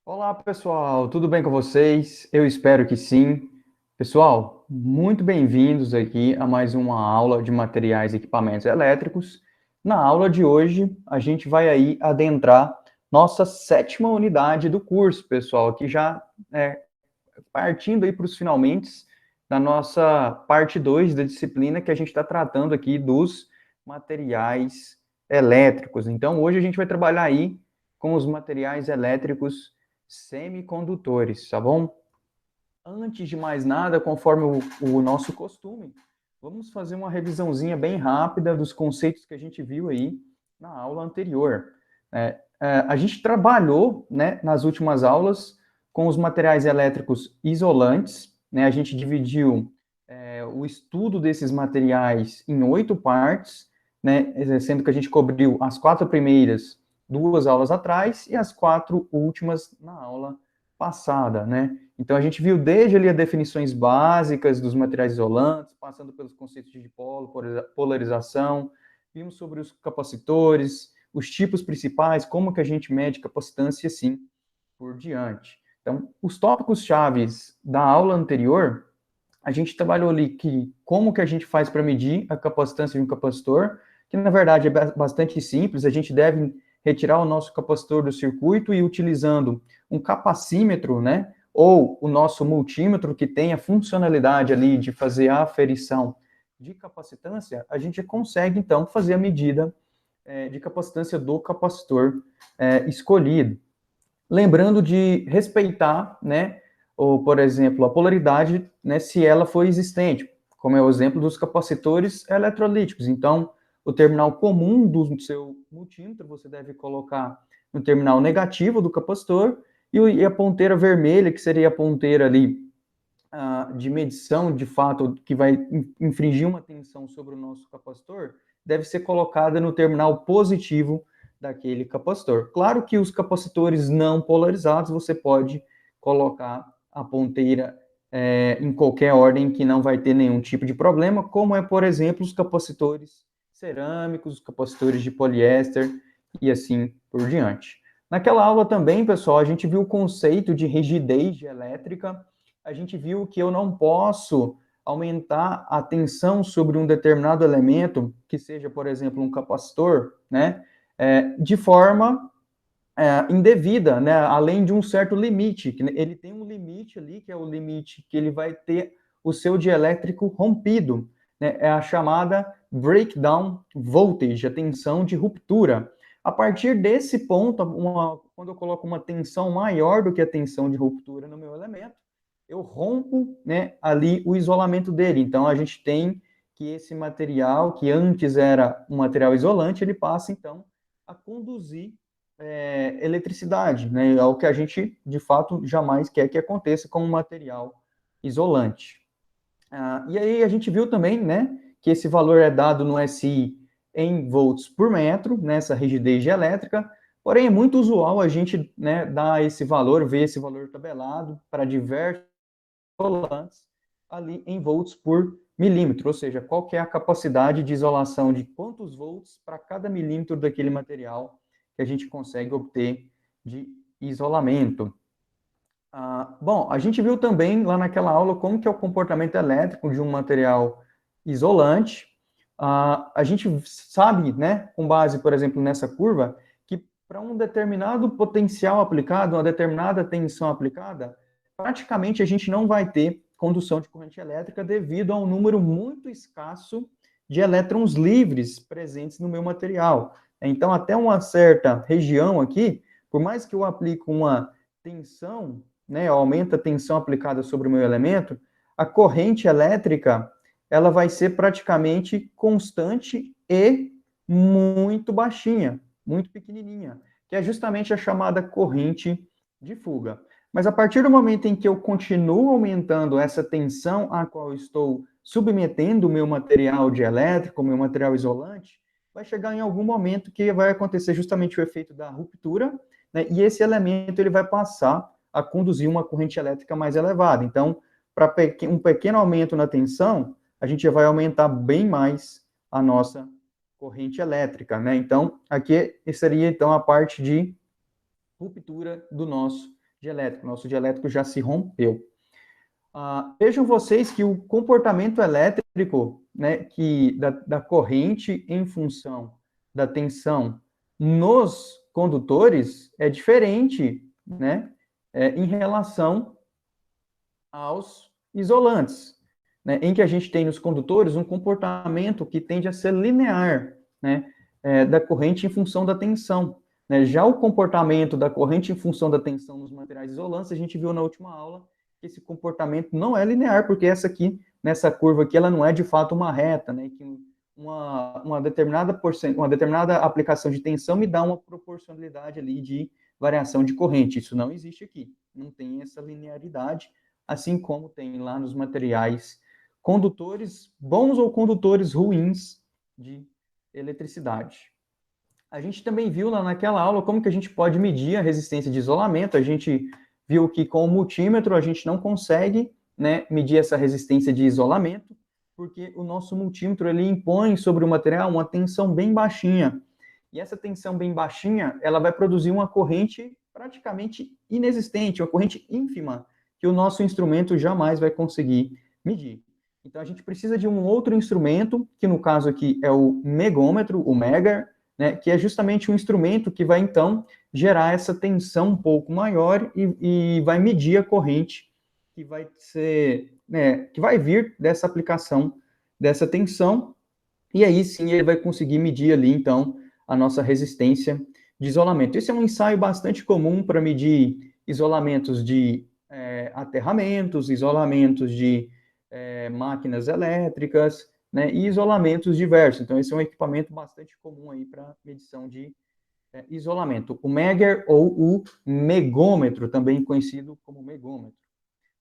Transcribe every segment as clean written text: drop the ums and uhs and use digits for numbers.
Olá, pessoal, tudo bem com vocês? Eu espero que sim. Pessoal, muito bem-vindos aqui a mais uma aula de materiais e equipamentos elétricos. Na aula de hoje, a gente vai aí adentrar nossa sétima unidade do curso, pessoal, que já é partindo aí para os finalmente da nossa parte 2 da disciplina que a gente está tratando aqui dos materiais elétricos. Então, hoje a gente vai trabalhar aí com os materiais elétricos semicondutores, tá bom? Antes de mais nada, conforme o nosso costume, vamos fazer uma revisãozinha bem rápida dos conceitos que a gente viu aí na aula anterior. A gente trabalhou, né, nas últimas aulas com os materiais elétricos isolantes, né, a gente dividiu o estudo desses materiais em 8 partes, né, sendo que a gente cobriu as 4 primeiras 2 aulas atrás e as 4 últimas na aula passada, né? Então, a gente viu desde ali as definições básicas dos materiais isolantes, passando pelos conceitos de dipolo, polarização, vimos sobre os capacitores, os tipos principais, como que a gente mede capacitância e assim por diante. Então, os tópicos chaves da aula anterior, a gente trabalhou ali que como que a gente faz para medir a capacitância de um capacitor, que na verdade é bastante simples, a gente deve retirar o nosso capacitor do circuito e utilizando um capacímetro, né, ou o nosso multímetro que tem a funcionalidade ali de fazer a aferição de capacitância, a gente consegue então fazer a medida de capacitância do capacitor escolhido. Lembrando de respeitar, né, ou, por exemplo, a polaridade, né, se ela for existente, como é o exemplo dos capacitores eletrolíticos. Então, o terminal comum do seu multímetro, você deve colocar no terminal negativo do capacitor, e a ponteira vermelha, que seria a ponteira ali de medição, de fato, que vai infringir uma tensão sobre o nosso capacitor, deve ser colocada no terminal positivo daquele capacitor. Claro que os capacitores não polarizados, você pode colocar a ponteira em qualquer ordem que não vai ter nenhum tipo de problema, como é, por exemplo, os capacitores cerâmicos, os capacitores de poliéster e assim por diante. Naquela aula também, pessoal, a gente viu o conceito de rigidez elétrica, a gente viu que eu não posso aumentar a tensão sobre um determinado elemento, que seja, por exemplo, um capacitor, né, de forma indevida, né, além de um certo limite, que ele tem um limite ali, que é o limite que ele vai ter o seu dielétrico rompido, né, é a chamada breakdown voltage, a tensão de ruptura. A partir desse ponto, quando eu coloco uma tensão maior do que a tensão de ruptura no meu elemento, eu rompo, né, ali o isolamento dele. Então, a gente tem que esse material, que antes era um material isolante, ele passa, então, a conduzir eletricidade, né? É o que a gente, de fato, jamais quer que aconteça com um material isolante. E aí a gente viu também, né, que esse valor é dado no SI em volts por metro, nessa rigidez elétrica, porém é muito usual a gente, né, dar esse valor, ver esse valor tabelado para diversos isolantes ali em volts por milímetro, ou seja, qual que é a capacidade de isolação de quantos volts para cada milímetro daquele material que a gente consegue obter de isolamento. Bom, a gente viu também lá naquela aula como que é o comportamento elétrico de um material isolante. A gente sabe, né, com base, por exemplo, nessa curva, que para um determinado potencial aplicado, uma determinada tensão aplicada, praticamente a gente não vai ter condução de corrente elétrica devido a um número muito escasso de elétrons livres presentes no meu material. Então, até uma certa região aqui, por mais que eu aplique uma tensão, né, aumenta a tensão aplicada sobre o meu elemento, a corrente elétrica ela vai ser praticamente constante e muito baixinha, muito pequenininha, que é justamente a chamada corrente de fuga. Mas a partir do momento em que eu continuo aumentando essa tensão a qual eu estou submetendo o meu material dielétrico, o meu material isolante, vai chegar em algum momento que vai acontecer justamente o efeito da ruptura, né, e esse elemento ele vai passar a conduzir uma corrente elétrica mais elevada. Então, para um pequeno aumento na tensão, a gente já vai aumentar bem mais a nossa corrente elétrica, né? Então, aqui seria então a parte de ruptura do nosso dielétrico. Nosso dielétrico já se rompeu. Vejam vocês que o comportamento elétrico, né, da corrente em função da tensão nos condutores é diferente, né, em relação aos isolantes, né, em que a gente tem nos condutores um comportamento que tende a ser linear, né, da corrente em função da tensão. Né? Já o comportamento da corrente em função da tensão nos materiais isolantes, a gente viu na última aula que esse comportamento não é linear, porque essa aqui, nessa curva aqui, ela não é de fato uma reta, né, que uma determinada aplicação de tensão me dá uma proporcionalidade ali de variação de corrente. Isso não existe aqui, não tem essa linearidade, assim como tem lá nos materiais condutores bons ou condutores ruins de eletricidade. A gente também viu lá naquela aula como que a gente pode medir a resistência de isolamento. A gente viu que com o multímetro a gente não consegue, né, medir essa resistência de isolamento, porque o nosso multímetro ele impõe sobre o material uma tensão bem baixinha. E essa tensão bem baixinha, ela vai produzir uma corrente praticamente inexistente, uma corrente ínfima, que o nosso instrumento jamais vai conseguir medir. Então, a gente precisa de um outro instrumento, que no caso aqui é o megômetro, o Megar, né, que é justamente um instrumento que vai, então, gerar essa tensão um pouco maior e vai medir a corrente que vai ser, né, que vai vir dessa aplicação dessa tensão, e aí sim ele vai conseguir medir ali, então, a nossa resistência de isolamento. Esse é um ensaio bastante comum para medir isolamentos de aterramentos, isolamentos de máquinas elétricas, né, e isolamentos diversos. Então, esse é um equipamento bastante comum aí para medição de isolamento. O Megar ou o megômetro, também conhecido como megômetro.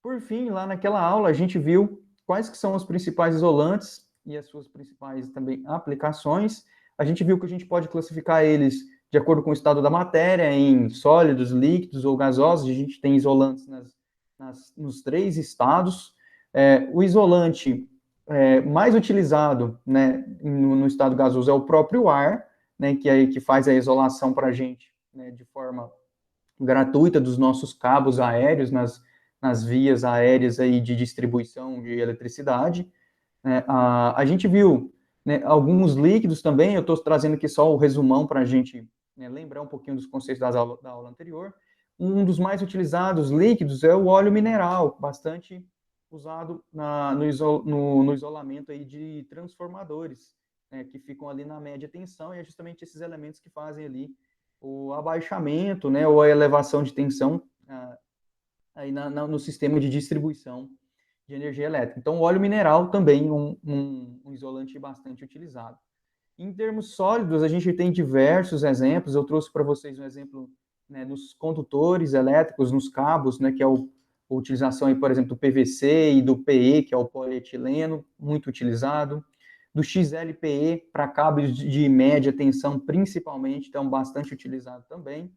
Por fim, lá naquela aula, a gente viu quais que são os principais isolantes e as suas principais também aplicações. A gente viu que a gente pode classificar eles de acordo com o estado da matéria, em sólidos, líquidos ou gasosos. A gente tem isolantes nos 3 estados. O isolante mais utilizado, né, no estado gasoso é o próprio ar, né, que faz a isolação para a gente, né, de forma gratuita dos nossos cabos aéreos nas vias aéreas aí de distribuição de eletricidade. A gente viu, né, alguns líquidos também. Eu estou trazendo aqui só o resumão para a gente, né, lembrar um pouquinho dos conceitos da aula anterior. Um dos mais utilizados líquidos é o óleo mineral, bastante usado no isolamento aí de transformadores, né, que ficam ali na média tensão, e é justamente esses elementos que fazem ali o abaixamento, né, ou a elevação de tensão aí no sistema de distribuição de energia elétrica. Então, o óleo mineral também um isolante bastante utilizado. Em termos sólidos, a gente tem diversos exemplos. Eu trouxe para vocês um exemplo, né, nos condutores elétricos, nos cabos, né, que é a utilização, aí, por exemplo, do PVC e do PE, que é o polietileno, muito utilizado. Do XLPE para cabos de média tensão, principalmente, então bastante utilizado também.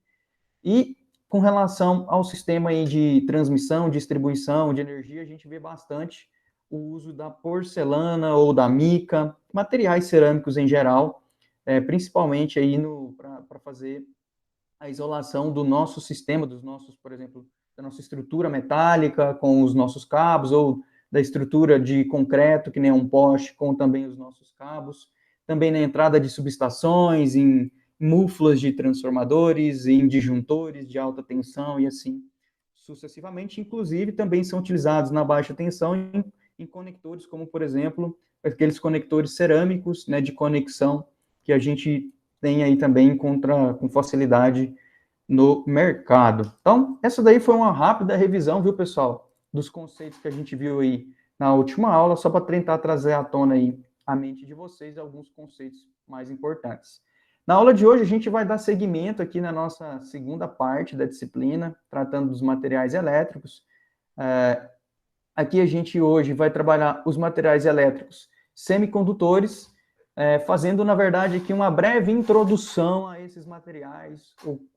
E com relação ao sistema aí de transmissão, distribuição de energia, a gente vê bastante o uso da porcelana ou da mica, materiais cerâmicos em geral, principalmente aí para fazer a isolação do nosso sistema, dos nossos, por exemplo, da nossa estrutura metálica com os nossos cabos, ou da estrutura de concreto, que nem um poste, com também os nossos cabos. Também na entrada de subestações, em múfulas de transformadores, em disjuntores de alta tensão e assim sucessivamente. Inclusive, também são utilizados na baixa tensão em conectores, como, por exemplo, aqueles conectores cerâmicos, né, de conexão, que a gente tem aí também com facilidade no mercado. Então, essa daí foi uma rápida revisão, viu, pessoal, dos conceitos que a gente viu aí na última aula, só para tentar trazer à tona aí a mente de vocês alguns conceitos mais importantes. Na aula de hoje, a gente vai dar seguimento aqui na nossa segunda parte da disciplina, tratando dos materiais elétricos. Aqui a gente hoje vai trabalhar os materiais elétricos semicondutores, fazendo, na verdade, aqui uma breve introdução a esses materiais,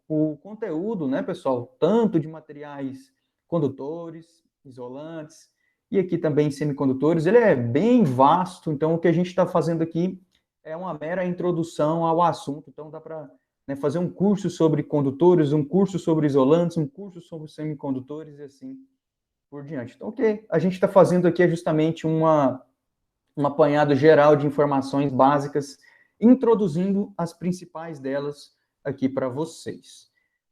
o conteúdo, né, pessoal, tanto de materiais condutores, isolantes, e aqui também semicondutores, ele é bem vasto. Então o que a gente está fazendo aqui é uma mera introdução ao assunto, então dá para né, fazer um curso sobre condutores, um curso sobre isolantes, um curso sobre semicondutores e assim por diante. Então, o que a gente está fazendo aqui é justamente um apanhado geral de informações básicas, introduzindo as principais delas aqui para vocês.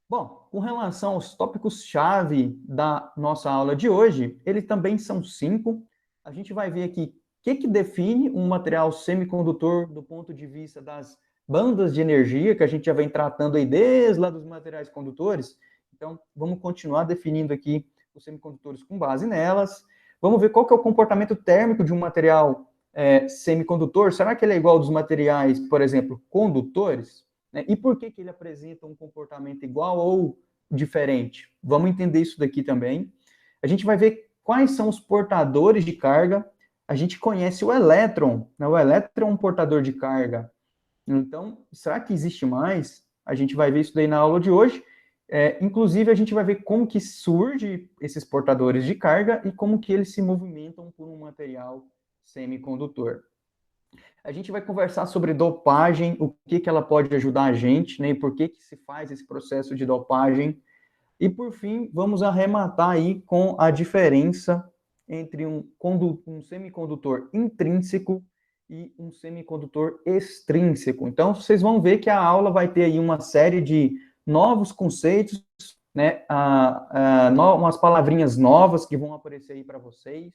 Bom, com relação aos tópicos-chave da nossa aula de hoje, eles também são 5. A gente vai ver aqui o que define um material semicondutor do ponto de vista das bandas de energia, que a gente já vem tratando aí desde lá dos materiais condutores. Então, vamos continuar definindo aqui os semicondutores com base nelas. Vamos ver qual que é o comportamento térmico de um material semicondutor. Será que ele é igual ao dos materiais, por exemplo, condutores? Né? E por que ele apresenta um comportamento igual ou diferente? Vamos entender isso daqui também. A gente vai ver quais são os portadores de carga. A gente conhece o elétron, né? O elétron é um portador de carga. Então, será que existe mais? A gente vai ver isso daí na aula de hoje. Inclusive, a gente vai ver como que surge esses portadores de carga e como que eles se movimentam por um material semicondutor. A gente vai conversar sobre dopagem, o que ela pode ajudar a gente, né, e por que se faz esse processo de dopagem. E, por fim, vamos arrematar aí com a diferença entre um semicondutor intrínseco e um semicondutor extrínseco. Então, vocês vão ver que a aula vai ter aí uma série de novos conceitos, né, umas palavrinhas novas que vão aparecer aí para vocês.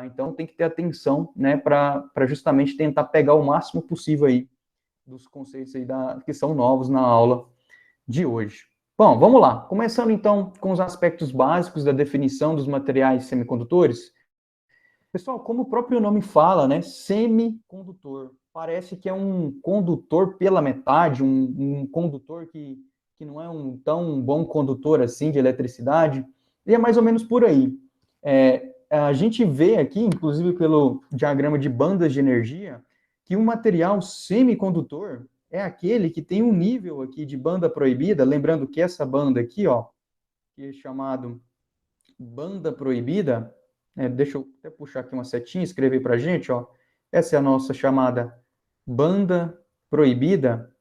Então, tem que ter atenção, né, para justamente tentar pegar o máximo possível aí dos conceitos aí que são novos na aula de hoje. Bom, vamos lá. Começando, então, com os aspectos básicos da definição dos materiais semicondutores. Pessoal, como o próprio nome fala, né, semicondutor, parece que é um condutor pela metade, um condutor que não é um tão bom condutor assim de eletricidade, e é mais ou menos por aí. A gente vê aqui, inclusive pelo diagrama de bandas de energia, que um material semicondutor é aquele que tem um nível aqui de banda proibida, lembrando que essa banda aqui, ó, que é chamado banda proibida, deixa eu até puxar aqui uma setinha e escrever para a gente, ó, essa é a nossa chamada banda proibida.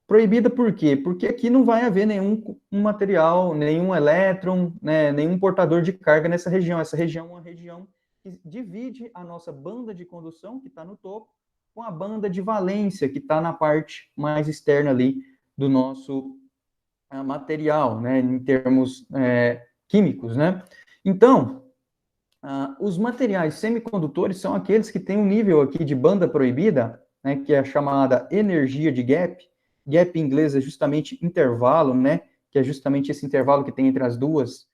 Proibida por quê? Porque aqui não vai haver nenhum material, nenhum elétron, né, nenhum portador de carga nessa região. Essa região é uma região que divide a nossa banda de condução, que está no topo, com a banda de valência, que está na parte mais externa ali do nosso material, né, em termos químicos, né? Então, os materiais semicondutores são aqueles que têm um nível aqui de banda proibida, né, que é a chamada energia de gap. Gap em inglês é justamente intervalo, né, que é justamente esse intervalo que tem entre as duas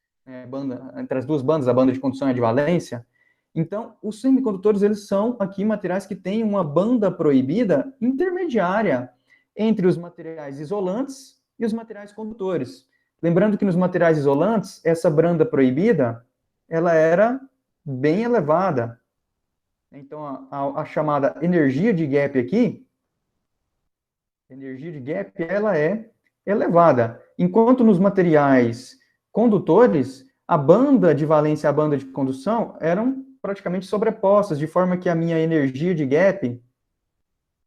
bandas, a banda de condução e a de valência. Então, os semicondutores, eles são aqui materiais que têm uma banda proibida intermediária entre os materiais isolantes e os materiais condutores. Lembrando que nos materiais isolantes, essa banda proibida, ela era bem elevada. Então, a chamada energia de gap aqui, energia de gap, ela é elevada. Enquanto nos materiais condutores, a banda de valência e a banda de condução eram praticamente sobrepostas, de forma que a minha energia de gap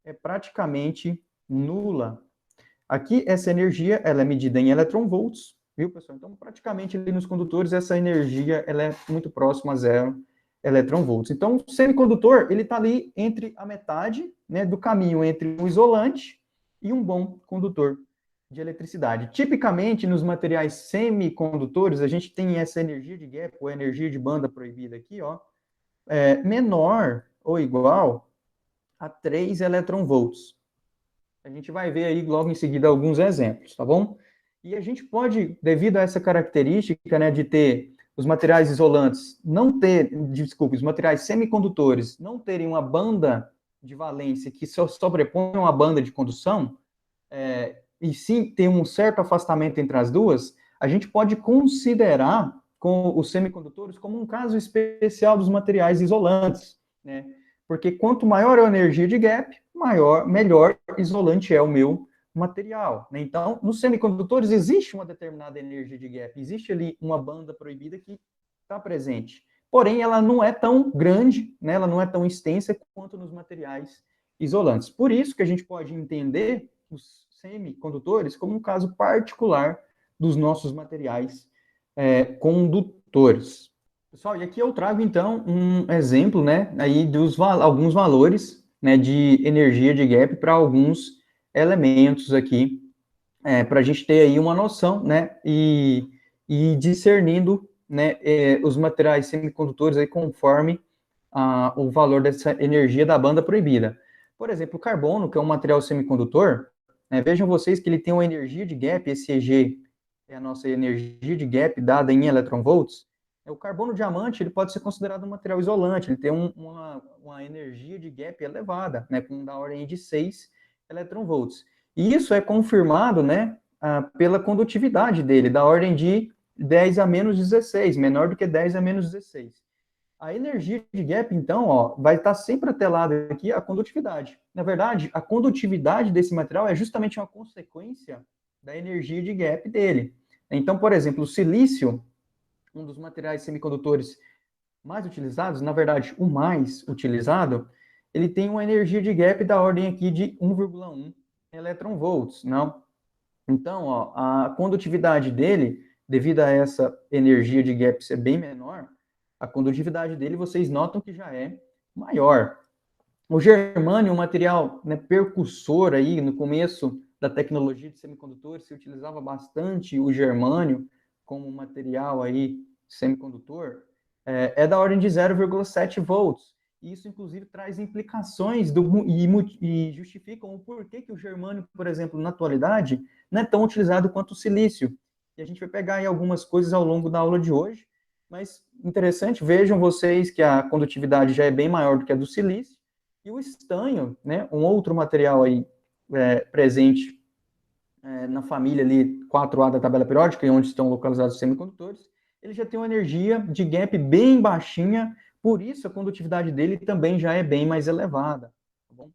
é praticamente nula. Aqui, essa energia, ela é medida em eletronvolts, viu, pessoal? Então, praticamente, ali nos condutores, essa energia, ela é muito próxima a 0 eletronvolts. Então, o semicondutor, ele está ali entre a metade, né, do caminho entre um isolante e um bom condutor de eletricidade. Tipicamente, nos materiais semicondutores, a gente tem essa energia de gap, ou energia de banda proibida aqui, ó, menor ou igual a 3 eletronvolts. A gente vai ver aí logo em seguida alguns exemplos, tá bom? E a gente pode, devido a essa característica, né, de ter os materiais isolantes os materiais semicondutores não terem uma banda de valência que sobrepõe uma banda de condução, e sim ter um certo afastamento entre as duas, a gente pode considerar com os semicondutores como um caso especial dos materiais isolantes, né? Porque quanto maior a energia de gap, melhor isolante é o meu material, né? Então, nos semicondutores existe uma determinada energia de gap, existe ali uma banda proibida que está presente. Porém, ela não é tão grande, né? Ela não é tão extensa quanto nos materiais isolantes. Por isso que a gente pode entender os semicondutores como um caso particular dos nossos materiais condutores. Pessoal, e aqui eu trago, então, um exemplo, né, aí dos alguns valores, né, de energia de gap para alguns elementos aqui, para a gente ter aí uma noção, né, e discernindo, né, os materiais semicondutores aí conforme o valor dessa energia da banda proibida. Por exemplo, o carbono, que é um material semicondutor, vejam vocês que ele tem uma energia de gap, esse EG é a nossa energia de gap dada em electronvolts. O carbono diamante ele pode ser considerado um material isolante, ele tem uma energia de gap elevada, né, com da ordem de 6 electronvolts. E isso é confirmado, né, pela condutividade dele, da ordem de 10 a menos 16, menor do que 10 a menos 16. A energia de gap, então, ó, vai estar sempre atrelada aqui à condutividade. Na verdade, a condutividade desse material é justamente uma consequência da energia de gap dele. Então, por exemplo, o silício, um dos materiais semicondutores mais utilizados, na verdade, o mais utilizado, ele tem uma energia de gap da ordem aqui de 1,1 electronvolts, não? Então, ó, a condutividade dele, devido a essa energia de gap ser bem menor, a condutividade dele, vocês notam que já é maior. O germânio, um material, né, percussor aí, no começo da tecnologia de semicondutores, se utilizava bastante o germânio como material aí semicondutor, é da ordem de 0,7 volts. Isso, inclusive, traz implicações e justificam o porquê que o germânio, por exemplo, na atualidade, não é tão utilizado quanto o silício. E a gente vai pegar aí algumas coisas ao longo da aula de hoje, mas interessante, vejam vocês que a condutividade já é bem maior do que a do silício, e o estanho, né, um outro material aí presente na família ali 4A da tabela periódica, onde estão localizados os semicondutores, ele já tem uma energia de gap bem baixinha, por isso a condutividade dele também já é bem mais elevada. Tá bom?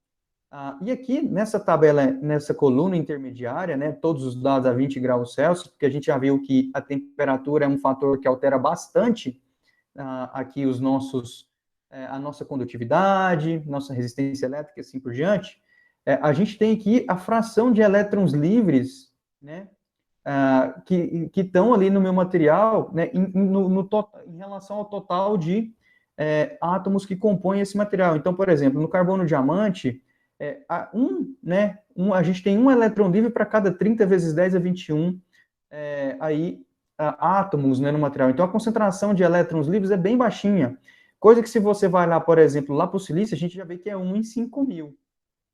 E aqui, nessa tabela, nessa coluna intermediária, né, todos os dados a 20 graus Celsius, porque a gente já viu que a temperatura é um fator que altera bastante aqui a nossa condutividade, nossa resistência elétrica e assim por diante. A gente tem aqui a fração de elétrons livres, né, que estão ali no meu material, né, em relação ao total de átomos que compõem esse material. Então, por exemplo, no carbono diamante, a gente tem um elétron livre para cada 30 vezes 10 a 21 átomos, né, no material. Então, a concentração de elétrons livres é bem baixinha. Coisa que se você vai lá, por exemplo, lá para o silício, a gente já vê que é 1 em 5.000.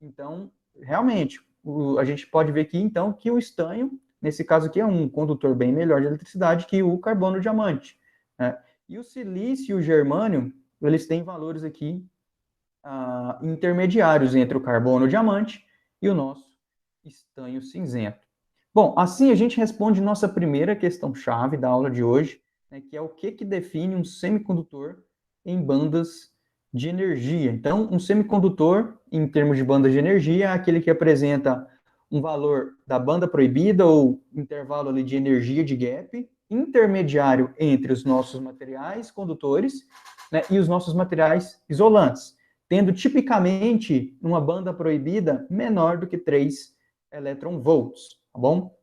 Então, realmente, a gente pode ver aqui, então, que o estanho, nesse caso aqui, é um condutor bem melhor de eletricidade que o carbono diamante. Né? E o silício e o germânio, eles têm valores aqui intermediários entre o carbono diamante e o nosso estanho cinzento. Bom, assim a gente responde nossa primeira questão-chave da aula de hoje, né, que é o que define um semicondutor em bandas de energia. Então, um semicondutor, em termos de bandas de energia, é aquele que apresenta um valor da banda proibida ou intervalo ali de energia de gap intermediário entre os nossos materiais condutores, né, e os nossos materiais isolantes, tendo tipicamente uma banda proibida menor do que 3 electronvolts, tá bom?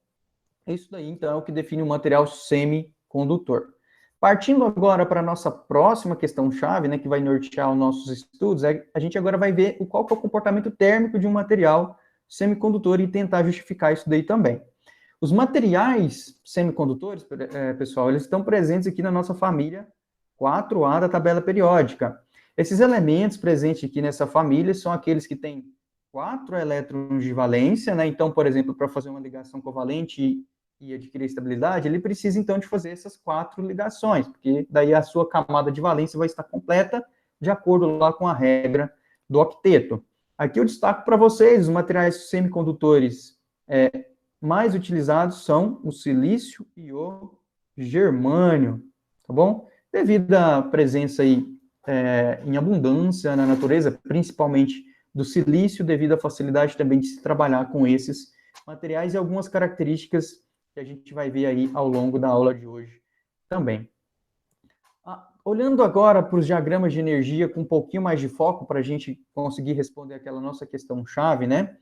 Isso daí, então, é o que define o material semicondutor. Partindo agora para a nossa próxima questão-chave, né, que vai nortear os nossos estudos, a gente agora vai ver qual que é o comportamento térmico de um material semicondutor e tentar justificar isso daí também. Os materiais semicondutores, pessoal, eles estão presentes aqui na nossa família 4A da tabela periódica. Esses elementos presentes aqui nessa família são aqueles que têm 4 elétrons de valência, né? Então, por exemplo, para fazer uma ligação covalente e adquirir estabilidade, ele precisa, então, de fazer essas 4 ligações, porque daí a sua camada de valência vai estar completa, de acordo lá com a regra do octeto. Aqui eu destaco para vocês, os materiais semicondutores mais utilizados são o silício e o germânio, tá bom? Devido à presença aí em abundância na natureza, principalmente do silício, devido à facilidade também de se trabalhar com esses materiais e algumas características que a gente vai ver aí ao longo da aula de hoje também. Olhando agora para os diagramas de energia com um pouquinho mais de foco para a gente conseguir responder aquela nossa questão-chave, né?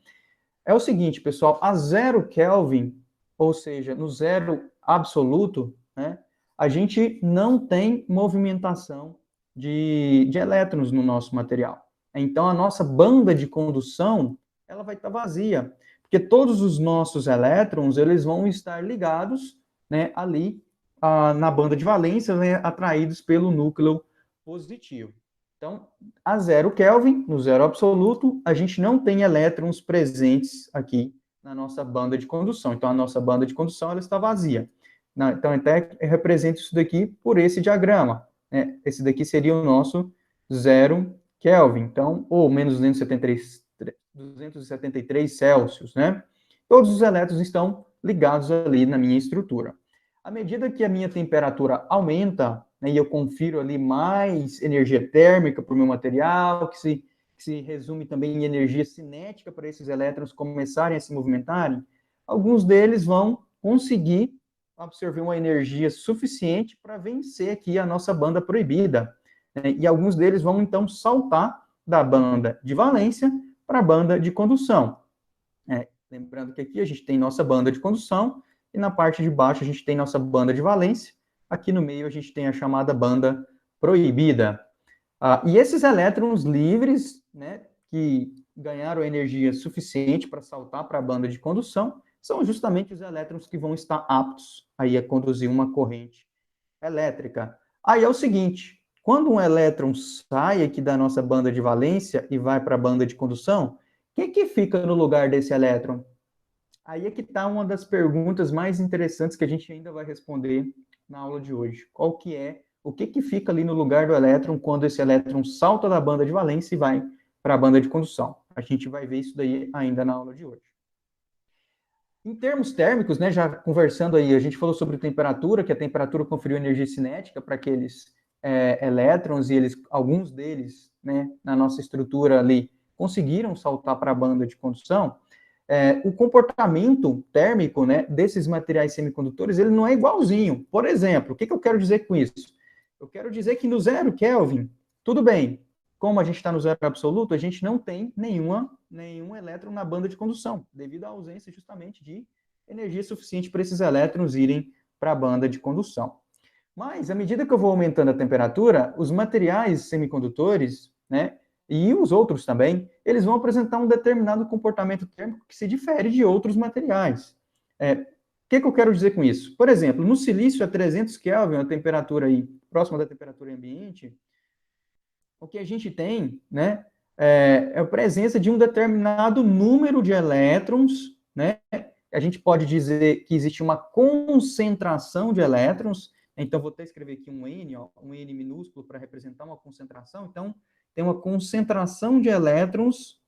É o seguinte, pessoal, a 0 Kelvin, ou seja, no zero absoluto, né, a gente não tem movimentação de elétrons no nosso material. Então, a nossa banda de condução, ela vai estar vazia, porque todos os nossos elétrons, eles vão estar ligados, né, ali na banda de valência, né, atraídos pelo núcleo positivo. Então, a 0 Kelvin, no zero absoluto, a gente não tem elétrons presentes aqui na nossa banda de condução. Então, a nossa banda de condução ela está vazia. Então, até represento isso daqui por esse diagrama. Né? Esse daqui seria o nosso 0 Kelvin, então, ou menos 273 Celsius, né? Todos os elétrons estão ligados ali na minha estrutura. À medida que a minha temperatura aumenta, né, e eu confiro ali mais energia térmica para o meu material, que se resume também em energia cinética para esses elétrons começarem a se movimentarem, alguns deles vão conseguir absorver uma energia suficiente para vencer aqui a nossa banda proibida. Né, e alguns deles vão, então, saltar da banda de valência para a banda de condução. Lembrando que aqui a gente tem nossa banda de condução, e na parte de baixo a gente tem nossa banda de valência, aqui no meio a gente tem a chamada banda proibida. E esses elétrons livres, né, que ganharam energia suficiente para saltar para a banda de condução, são justamente os elétrons que vão estar aptos aí a conduzir uma corrente elétrica. Aí é o seguinte, quando um elétron sai aqui da nossa banda de valência e vai para a banda de condução, quem que fica no lugar desse elétron? Aí é que está uma das perguntas mais interessantes que a gente ainda vai responder na aula de hoje. Qual que é, o que que fica ali no lugar do elétron quando esse elétron salta da banda de valência e vai para a banda de condução? A gente vai ver isso daí ainda na aula de hoje. Em termos térmicos, né, já conversando aí, a gente falou sobre temperatura, que a temperatura conferiu energia cinética para aqueles elétrons, e alguns deles, né, na nossa estrutura ali, conseguiram saltar para a banda de condução. O comportamento térmico, né, desses materiais semicondutores, ele não é igualzinho. Por exemplo, o que eu quero dizer com isso? Eu quero dizer que no 0 Kelvin, tudo bem, como a gente está no zero absoluto, a gente não tem nenhum elétron na banda de condução, devido à ausência justamente de energia suficiente para esses elétrons irem para a banda de condução. Mas, à medida que eu vou aumentando a temperatura, os materiais semicondutores, né, e os outros também, eles vão apresentar um determinado comportamento térmico que se difere de outros materiais. O que eu quero dizer com isso? Por exemplo, no silício a 300 Kelvin, a temperatura aí, próxima da temperatura ambiente, o que a gente tem, né, é a presença de um determinado número de elétrons, né? A gente pode dizer que existe uma concentração de elétrons, então vou até escrever aqui um N, ó, um N minúsculo para representar uma concentração, então tem uma concentração de elétrons,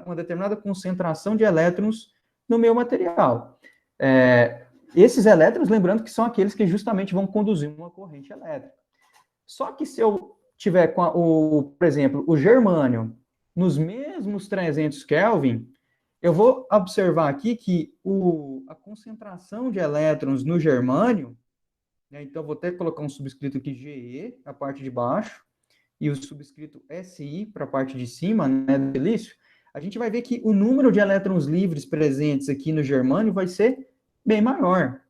uma determinada concentração de elétrons no meu material. Esses elétrons, lembrando que são aqueles que justamente vão conduzir uma corrente elétrica. Só que se eu tiver, por exemplo, o germânio nos mesmos 300 Kelvin, eu vou observar aqui que a concentração de elétrons no germânio, né, então vou até colocar um subscrito aqui GE, na parte de baixo, e o subscrito SI para a parte de cima, né, do silício, a gente vai ver que o número de elétrons livres presentes aqui no germânio vai ser bem maior.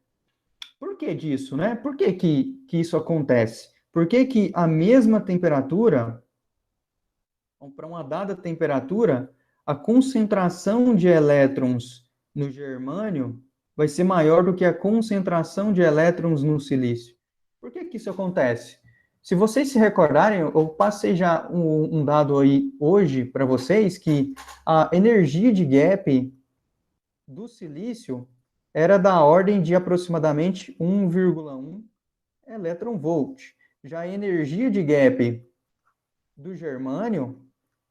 Por que disso, né? Por que isso acontece? Por que a mesma temperatura, para uma dada temperatura, a concentração de elétrons no germânio vai ser maior do que a concentração de elétrons no silício? Por que isso acontece? Se vocês se recordarem, eu passei já um dado aí hoje para vocês, que a energia de gap do silício era da ordem de aproximadamente 1,1 elétron-volt. Já a energia de gap do germânio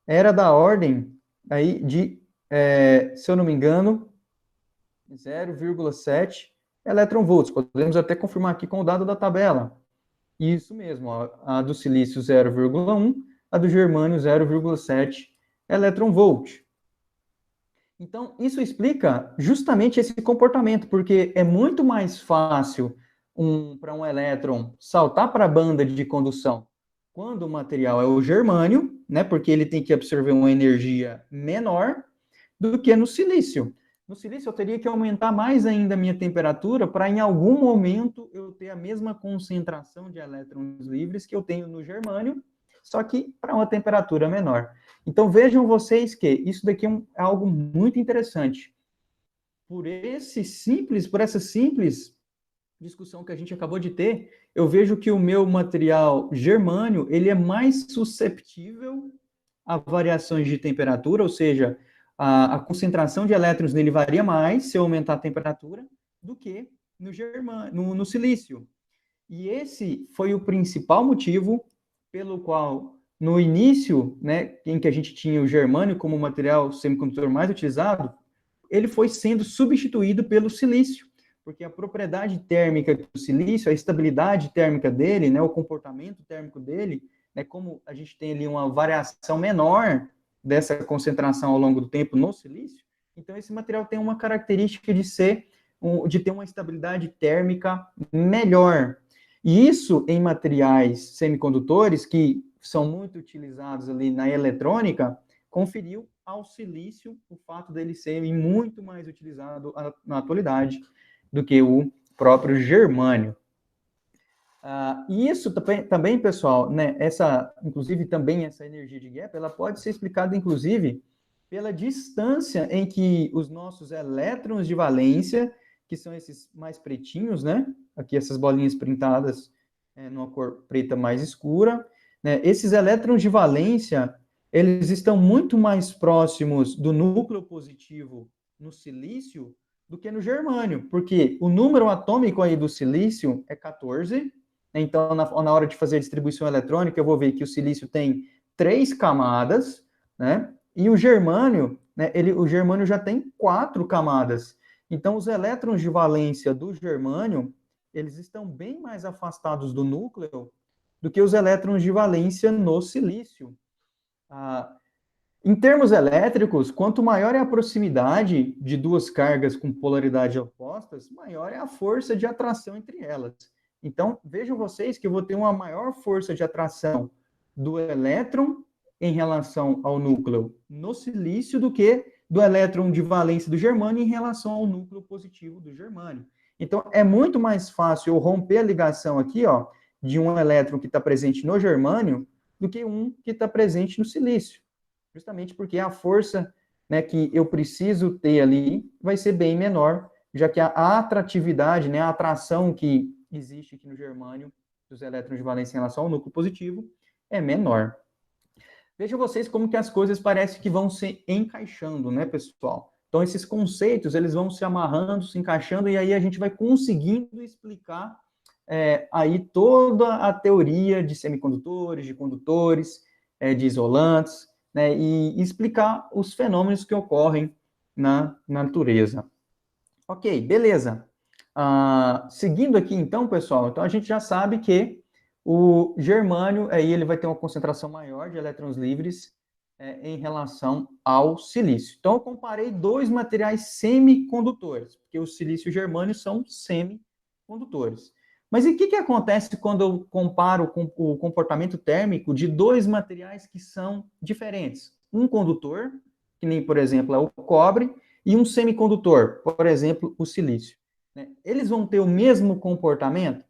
era da ordem aí de, se eu não me engano, 0,7 elétron-volts. Podemos até confirmar aqui com o dado da tabela. Isso mesmo, ó, a do silício 0,1, a do germânio 0,7 elétron-volt. Então, isso explica justamente esse comportamento, porque é muito mais fácil para um elétron saltar para a banda de condução quando o material é o germânio, né, porque ele tem que absorver uma energia menor, do que no silício. No silício, eu teria que aumentar mais ainda a minha temperatura para, em algum momento, eu ter a mesma concentração de elétrons livres que eu tenho no germânio, só que para uma temperatura menor. Então, vejam vocês que isso daqui é algo muito interessante. Por essa simples discussão que a gente acabou de ter, eu vejo que o meu material germânio, ele é mais susceptível a variações de temperatura, ou seja, a concentração de elétrons nele varia mais se eu aumentar a temperatura do que no silício. E esse foi o principal motivo pelo qual, no início, né, em que a gente tinha o germânio como material semicondutor mais utilizado, ele foi sendo substituído pelo silício, porque a propriedade térmica do silício, a estabilidade térmica dele, né, o comportamento térmico dele, né, como a gente tem ali uma variação menor dessa concentração ao longo do tempo no silício, então esse material tem uma característica de ter uma estabilidade térmica melhor. E isso em materiais semicondutores, que são muito utilizados ali na eletrônica, conferiu ao silício o fato dele ser muito mais utilizado na atualidade do que o próprio germânio. E isso também, pessoal, né, inclusive também essa energia de gap, ela pode ser explicada, inclusive, pela distância em que os nossos elétrons de valência, que são esses mais pretinhos, né, aqui essas bolinhas printadas numa cor preta mais escura, né, esses elétrons de valência, eles estão muito mais próximos do núcleo positivo no silício do que no germânio, porque o número atômico aí do silício é 14, então na hora de fazer a distribuição eletrônica, eu vou ver que o silício tem 3 camadas, né, e o germânio, né, o germânio já tem 4 camadas. Então, os elétrons de valência do germânio, eles estão bem mais afastados do núcleo do que os elétrons de valência no silício. Em termos elétricos, quanto maior é a proximidade de duas cargas com polaridade opostas, maior é a força de atração entre elas. Então, vejam vocês que eu vou ter uma maior força de atração do elétron em relação ao núcleo no silício do que do elétron de valência do germânio em relação ao núcleo positivo do germânio. Então, é muito mais fácil eu romper a ligação aqui, ó, de um elétron que está presente no germânio do que um que está presente no silício. Justamente porque a força, né, que eu preciso ter ali vai ser bem menor, já que a atratividade, né, a atração que existe aqui no germânio dos elétrons de valência em relação ao núcleo positivo é menor. Vejam vocês como que as coisas parecem que vão se encaixando, né, pessoal? Então, esses conceitos, eles vão se amarrando, se encaixando, e aí a gente vai conseguindo explicar aí toda a teoria de semicondutores, de condutores, de isolantes, né, e explicar os fenômenos que ocorrem na natureza. Ok, beleza. Seguindo aqui, então, pessoal, então a gente já sabe que o germânio, aí ele vai ter uma concentração maior de elétrons livres em relação ao silício. Então, eu comparei dois materiais semicondutores, porque o silício e o germânio são semicondutores. Mas e o que acontece quando eu comparo com o comportamento térmico de dois materiais que são diferentes? Um condutor, que nem, por exemplo, é o cobre, e um semicondutor, por exemplo, o silício. Eles vão ter o mesmo comportamento?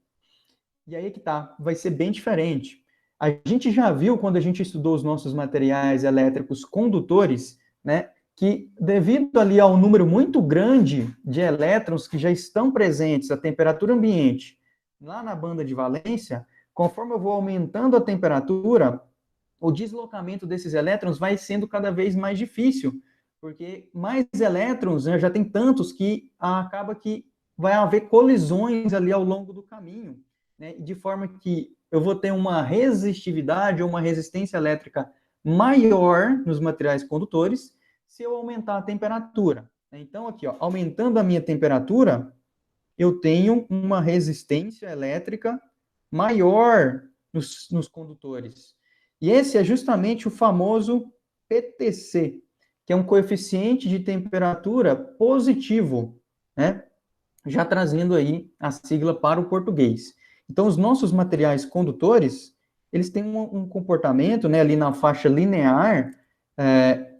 E aí que tá, vai ser bem diferente. A gente já viu, quando a gente estudou os nossos materiais elétricos condutores, né, que devido ali ao número muito grande de elétrons que já estão presentes à temperatura ambiente, lá na banda de valência, conforme eu vou aumentando a temperatura, o deslocamento desses elétrons vai sendo cada vez mais difícil, porque mais elétrons, né, já tem tantos que acaba que vai haver colisões ali ao longo do caminho, né, de forma que eu vou ter uma resistividade ou uma resistência elétrica maior nos materiais condutores se eu aumentar a temperatura. Então, aqui, ó, aumentando a minha temperatura, eu tenho uma resistência elétrica maior nos condutores. E esse é justamente o famoso PTC, que é um coeficiente de temperatura positivo, né? Já trazendo aí a sigla para o português. Então, os nossos materiais condutores, eles têm um comportamento, né, ali na faixa linear,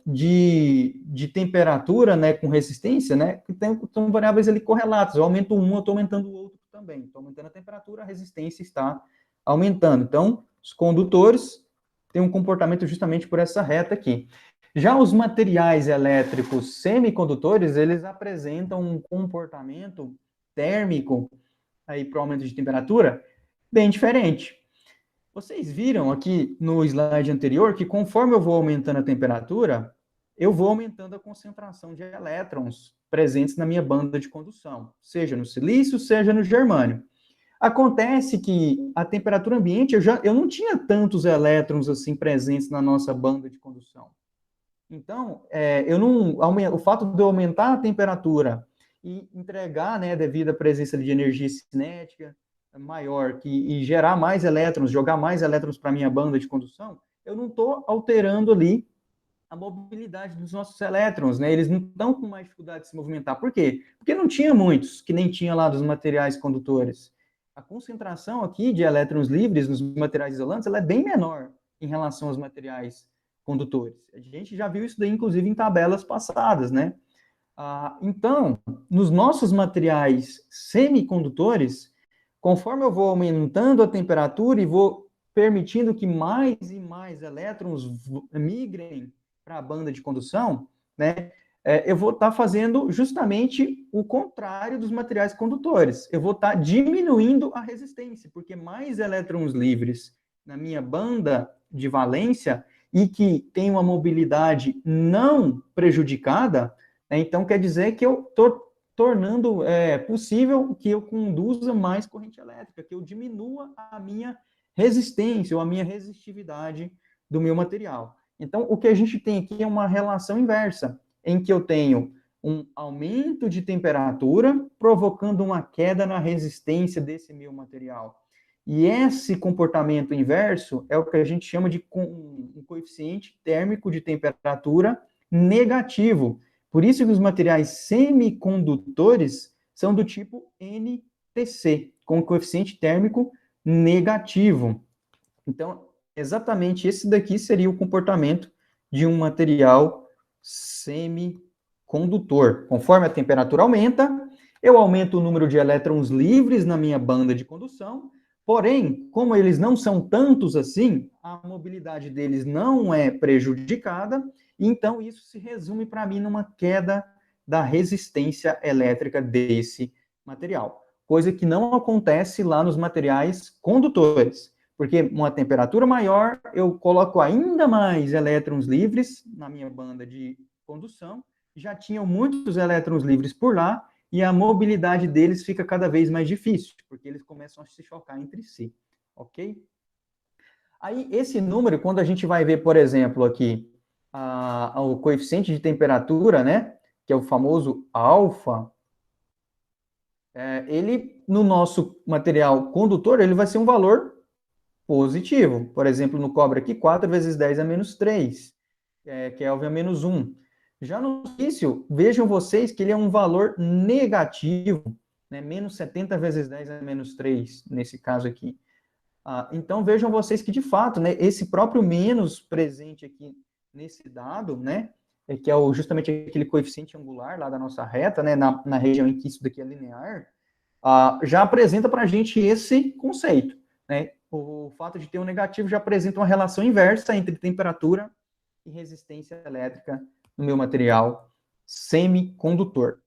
de temperatura, né, com resistência, né, que são variáveis ali correlatas. Eu aumento um, eu estou aumentando o outro também. Estou aumentando a temperatura, a resistência está aumentando. Então, os condutores têm um comportamento justamente por essa reta aqui. Já os materiais elétricos semicondutores, eles apresentam um comportamento térmico aí para o aumento de temperatura bem diferente. Vocês viram aqui no slide anterior que conforme eu vou aumentando a temperatura, eu vou aumentando a concentração de elétrons presentes na minha banda de condução, seja no silício, seja no germânio. Acontece que a temperatura ambiente, eu não tinha tantos elétrons assim presentes na nossa banda de condução. Então, o fato de eu aumentar a temperatura e entregar, né, devido à presença de energia cinética maior e gerar mais elétrons, jogar mais elétrons para a minha banda de condução, eu não estou alterando ali a mobilidade dos nossos elétrons, né? Eles não estão com mais dificuldade de se movimentar. Por quê? Porque não tinha muitos, que nem tinha lá dos materiais condutores. A concentração aqui de elétrons livres nos materiais isolantes, ela é bem menor em relação aos materiais condutores. A gente já viu isso daí, inclusive, em tabelas passadas, né? Então, nos nossos materiais semicondutores, conforme eu vou aumentando a temperatura e vou permitindo que mais e mais elétrons migrem para a banda de condução, né, eu vou estar fazendo justamente o contrário dos materiais condutores. Eu vou estar diminuindo a resistência, porque mais elétrons livres na minha banda de valência e que tem uma mobilidade não prejudicada, né, então quer dizer que eu estou tornando possível que eu conduza mais corrente elétrica, que eu diminua a minha resistência ou a minha resistividade do meu material. Então, o que a gente tem aqui é uma relação inversa, em que eu tenho um aumento de temperatura provocando uma queda na resistência desse meu material. E esse comportamento inverso é o que a gente chama de um coeficiente térmico de temperatura negativo. Por isso que os materiais semicondutores são do tipo NTC, com coeficiente térmico negativo. Então, exatamente esse daqui seria o comportamento de um material semicondutor. Conforme a temperatura aumenta, eu aumento o número de elétrons livres na minha banda de condução, porém, como eles não são tantos assim, a mobilidade deles não é prejudicada, então isso se resume para mim numa queda da resistência elétrica desse material, coisa que não acontece lá nos materiais condutores. Porque uma temperatura maior, eu coloco ainda mais elétrons livres na minha banda de condução, já tinham muitos elétrons livres por lá, e a mobilidade deles fica cada vez mais difícil, porque eles começam a se chocar entre si, ok? Aí, esse número, quando a gente vai ver, por exemplo, aqui, o coeficiente de temperatura, né, que é o famoso alfa, ele, no nosso material condutor, ele vai ser um valor positivo. Por exemplo, no cobre aqui, 4 vezes 10 a menos 3, Kelvin a menos 1. Já no silício, vejam vocês que ele é um valor negativo, né? Menos 70 vezes 10 a menos 3, nesse caso aqui. Então, vejam vocês que, de fato, né, esse próprio menos presente aqui nesse dado, né, que é justamente aquele coeficiente angular lá da nossa reta, né, na região em que isso daqui é linear, já apresenta para a gente esse conceito, né? O fato de ter um negativo já apresenta uma relação inversa entre temperatura e resistência elétrica no meu material semicondutor.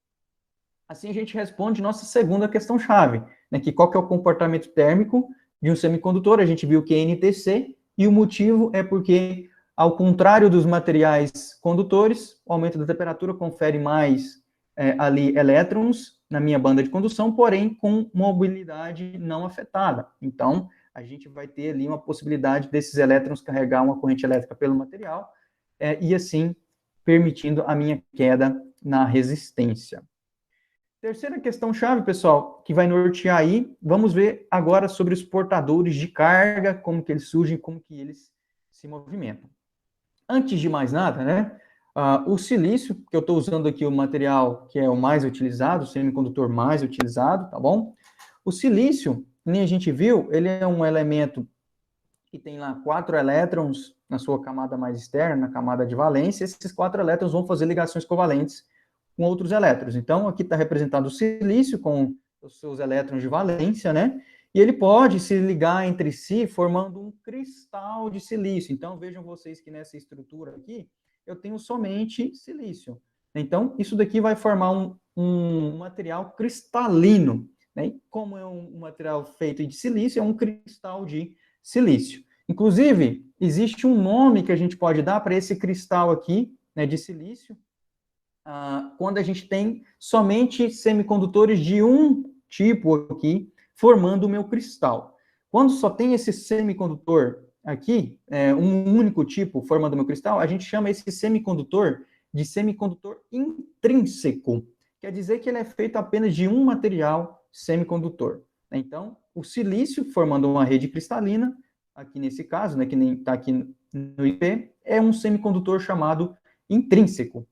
Assim a gente responde nossa segunda questão-chave, né, que qual que é o comportamento térmico de um semicondutor? A gente viu que é NTC, e o motivo é porque, ao contrário dos materiais condutores, o aumento da temperatura confere mais ali elétrons na minha banda de condução, porém com mobilidade não afetada. Então, a gente vai ter ali uma possibilidade desses elétrons carregar uma corrente elétrica pelo material, e assim permitindo a minha queda na resistência. Terceira questão-chave, pessoal, que vai nortear aí, vamos ver agora sobre os portadores de carga, como que eles surgem, como que eles se movimentam. Antes de mais nada, né, o silício, que eu estou usando aqui o material que é o mais utilizado, o semicondutor mais utilizado, tá bom? O silício, nem a gente viu, ele é um elemento que tem lá 4 elétrons na sua camada mais externa, na camada de valência, esses 4 elétrons vão fazer ligações covalentes com outros elétrons. Então, aqui está representado o silício com os seus elétrons de valência, né? E ele pode se ligar entre si formando um cristal de silício. Então, vejam vocês que nessa estrutura aqui, eu tenho somente silício. Então, isso daqui vai formar um material cristalino. Né? E como é um material feito de silício, é um cristal de silício. Inclusive, existe um nome que a gente pode dar para esse cristal aqui, né, de silício, quando a gente tem somente semicondutores de um tipo aqui, formando o meu cristal. Quando só tem esse semicondutor aqui, um único tipo formando o meu cristal, a gente chama esse semicondutor de semicondutor intrínseco. Quer dizer que ele é feito apenas de um material semicondutor. Então, o silício formando uma rede cristalina, aqui nesse caso, né, que nem está aqui no IP, é um semicondutor chamado intrínseco.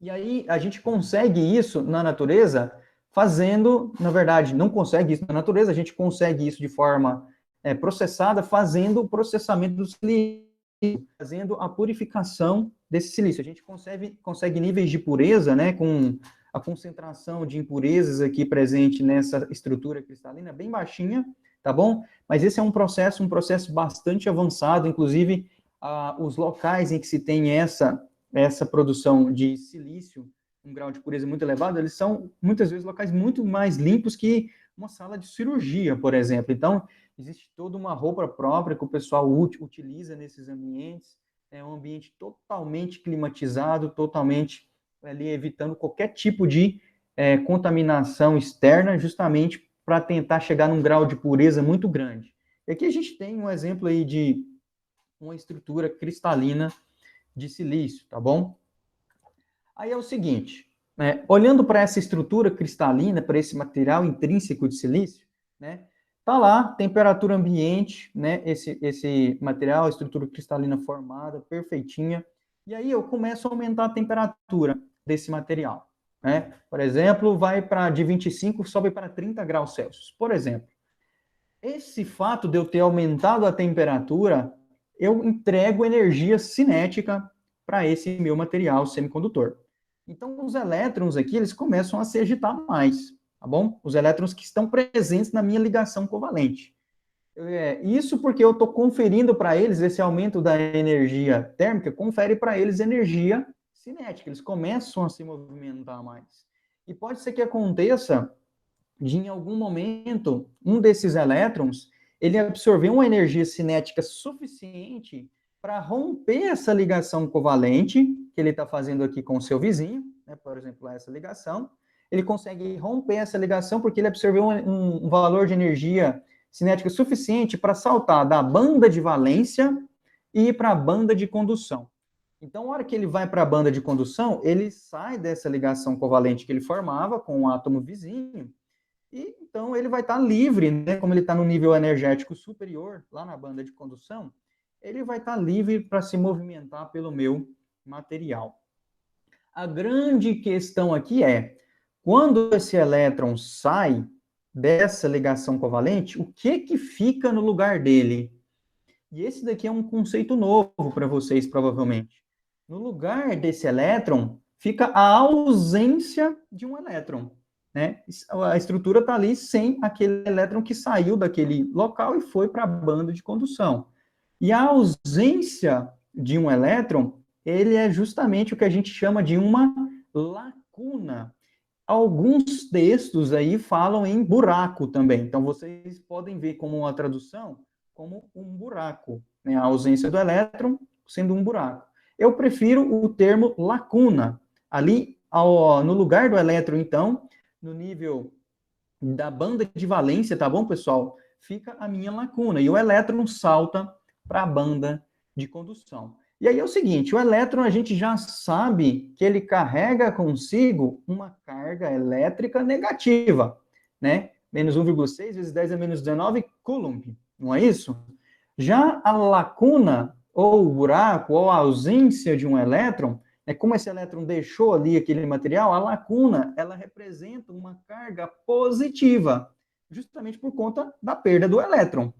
E aí a gente consegue isso na natureza fazendo, na verdade, não consegue isso na natureza, a gente consegue isso de forma processada, fazendo o processamento do silício, fazendo a purificação desse silício. A gente consegue níveis de pureza, né, com a concentração de impurezas aqui presente nessa estrutura cristalina bem baixinha, tá bom? Mas esse é um processo bastante avançado, inclusive os locais em que se tem essa produção de silício, um grau de pureza muito elevado, eles são, muitas vezes, locais muito mais limpos que uma sala de cirurgia, por exemplo. Então, existe toda uma roupa própria que o pessoal utiliza nesses ambientes, é um ambiente totalmente climatizado, totalmente ali evitando qualquer tipo de contaminação externa, justamente para tentar chegar num grau de pureza muito grande. E aqui a gente tem um exemplo aí de uma estrutura cristalina de silício, tá bom? Aí é o seguinte, né, olhando para essa estrutura cristalina, para esse material intrínseco de silício, né, tá lá, temperatura ambiente, né, esse material, a estrutura cristalina formada, perfeitinha, e aí eu começo a aumentar a temperatura desse material, né? Por exemplo, vai para de 25, sobe para 30 graus Celsius, por exemplo. Esse fato de eu ter aumentado a temperatura, eu entrego energia cinética para esse meu material semicondutor. Então, os elétrons aqui, eles começam a se agitar mais, tá bom? Os elétrons que estão presentes na minha ligação covalente. Isso porque eu estou conferindo para eles, esse aumento da energia térmica, confere para eles energia cinética, eles começam a se movimentar mais. E pode ser que aconteça de, em algum momento, um desses elétrons, ele absorver uma energia cinética suficiente para romper essa ligação covalente que ele está fazendo aqui com o seu vizinho, né, por exemplo, essa ligação, ele consegue romper essa ligação porque ele absorveu um valor de energia cinética suficiente para saltar da banda de valência e ir para a banda de condução. Então, na hora que ele vai para a banda de condução, ele sai dessa ligação covalente que ele formava com o átomo vizinho, e então ele vai estar livre, né? Como ele está no nível energético superior, lá na banda de condução, ele vai estar livre para se movimentar pelo meu material. A grande questão aqui é, quando esse elétron sai dessa ligação covalente, o que fica no lugar dele? E esse daqui é um conceito novo para vocês, provavelmente. No lugar desse elétron, fica a ausência de um elétron. Né? A estrutura está ali sem aquele elétron que saiu daquele local e foi para a banda de condução. E a ausência de um elétron, ele é justamente o que a gente chama de uma lacuna. Alguns textos aí falam em buraco também. Então, vocês podem ver como uma tradução, como um buraco. Né? A ausência do elétron sendo um buraco. Eu prefiro o termo lacuna. Ali, no lugar do elétron, então, no nível da banda de valência, tá bom, pessoal? Fica a minha lacuna. E o elétron salta para a banda de condução. E aí é o seguinte, o elétron a gente já sabe que ele carrega consigo uma carga elétrica negativa, né? Menos 1,6 vezes 10 a menos 19 coulomb, não é isso? Já a lacuna, ou o buraco, ou a ausência de um elétron, como esse elétron deixou ali aquele material, a lacuna, ela representa uma carga positiva, justamente por conta da perda do elétron.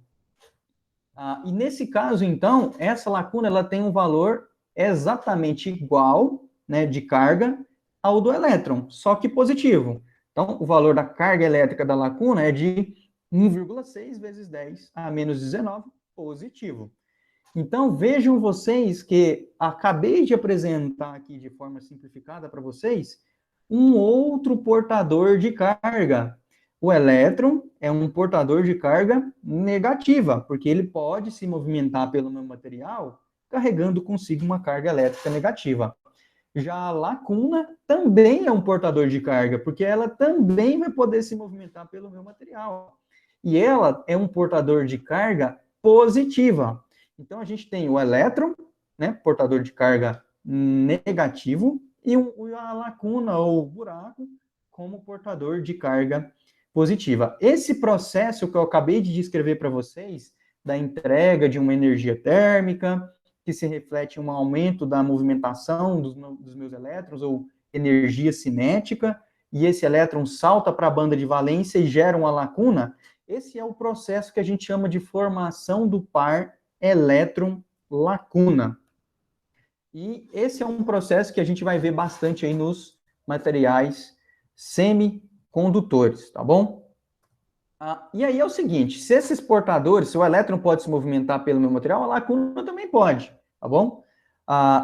E nesse caso, então, essa lacuna ela tem um valor exatamente igual, né, de carga ao do elétron, só que positivo. Então, o valor da carga elétrica da lacuna é de 1,6 vezes 10 a menos 19 positivo. Então, vejam vocês que acabei de apresentar aqui de forma simplificada para vocês um outro portador de carga. O elétron é um portador de carga negativa, porque ele pode se movimentar pelo meu material carregando consigo uma carga elétrica negativa. Já a lacuna também é um portador de carga, porque ela também vai poder se movimentar pelo meu material. E ela é um portador de carga positiva. Então, a gente tem o elétron, né, portador de carga negativo, e a lacuna ou buraco como portador de carga positiva. Esse processo que eu acabei de descrever para vocês, da entrega de uma energia térmica, que se reflete em um aumento da movimentação dos meus elétrons, ou energia cinética, e esse elétron salta para a banda de valência e gera uma lacuna, esse é o processo que a gente chama de formação do par elétron-lacuna. E esse é um processo que a gente vai ver bastante aí nos materiais semicondutores, tá bom? E aí é o seguinte, se esses portadores, se o elétron pode se movimentar pelo meu material, a lacuna também pode, tá bom?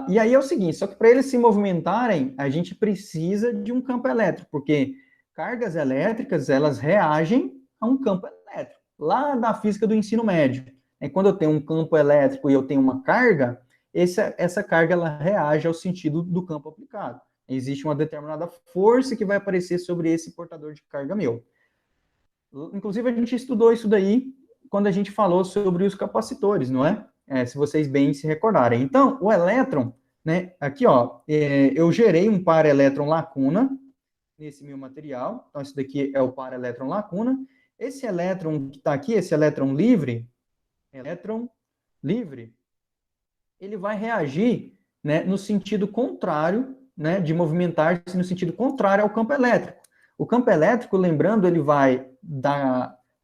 E aí é o seguinte, só que para eles se movimentarem, a gente precisa de um campo elétrico, porque cargas elétricas, elas reagem a um campo elétrico, lá da física do ensino médio. Quando eu tenho um campo elétrico e eu tenho uma carga, essa carga ela reage ao sentido do campo aplicado. Existe uma determinada força que vai aparecer sobre esse portador de carga meu. Inclusive, a gente estudou isso daí quando a gente falou sobre os capacitores, não é? Se vocês bem se recordarem. Então, o elétron, né? Aqui, ó, eu gerei um par elétron-lacuna nesse meu material. Então, esse daqui é o par elétron-lacuna. Esse elétron que está aqui, esse elétron livre, ele vai reagir, né, no sentido contrário, né, de movimentar-se no sentido contrário ao campo elétrico. O campo elétrico, lembrando, ele vai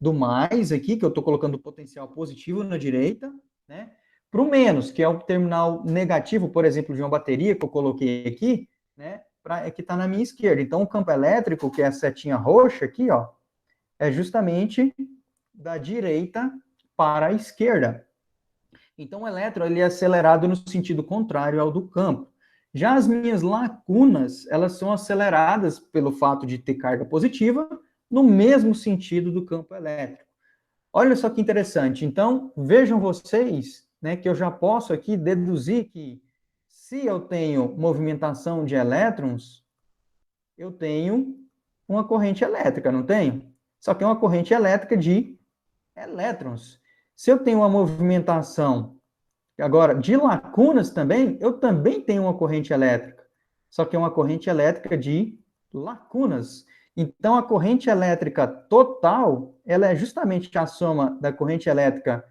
do mais aqui, que eu estou colocando o potencial positivo na direita, né, para o menos, que é o terminal negativo, por exemplo, de uma bateria que eu coloquei aqui, né, que está na minha esquerda. Então, o campo elétrico, que é a setinha roxa aqui, ó, é justamente da direita para a esquerda. Então, o elétron ele é acelerado no sentido contrário ao do campo. Já as minhas lacunas, elas são aceleradas pelo fato de ter carga positiva, no mesmo sentido do campo elétrico. Olha só que interessante. Então, vejam vocês, né, que eu já posso aqui deduzir que se eu tenho movimentação de elétrons, eu tenho uma corrente elétrica, não tenho? Só que é uma corrente elétrica de elétrons. Se eu tenho uma movimentação agora, de lacunas também, eu também tenho uma corrente elétrica, só que é uma corrente elétrica de lacunas. Então, a corrente elétrica total, ela é justamente a soma da corrente elétrica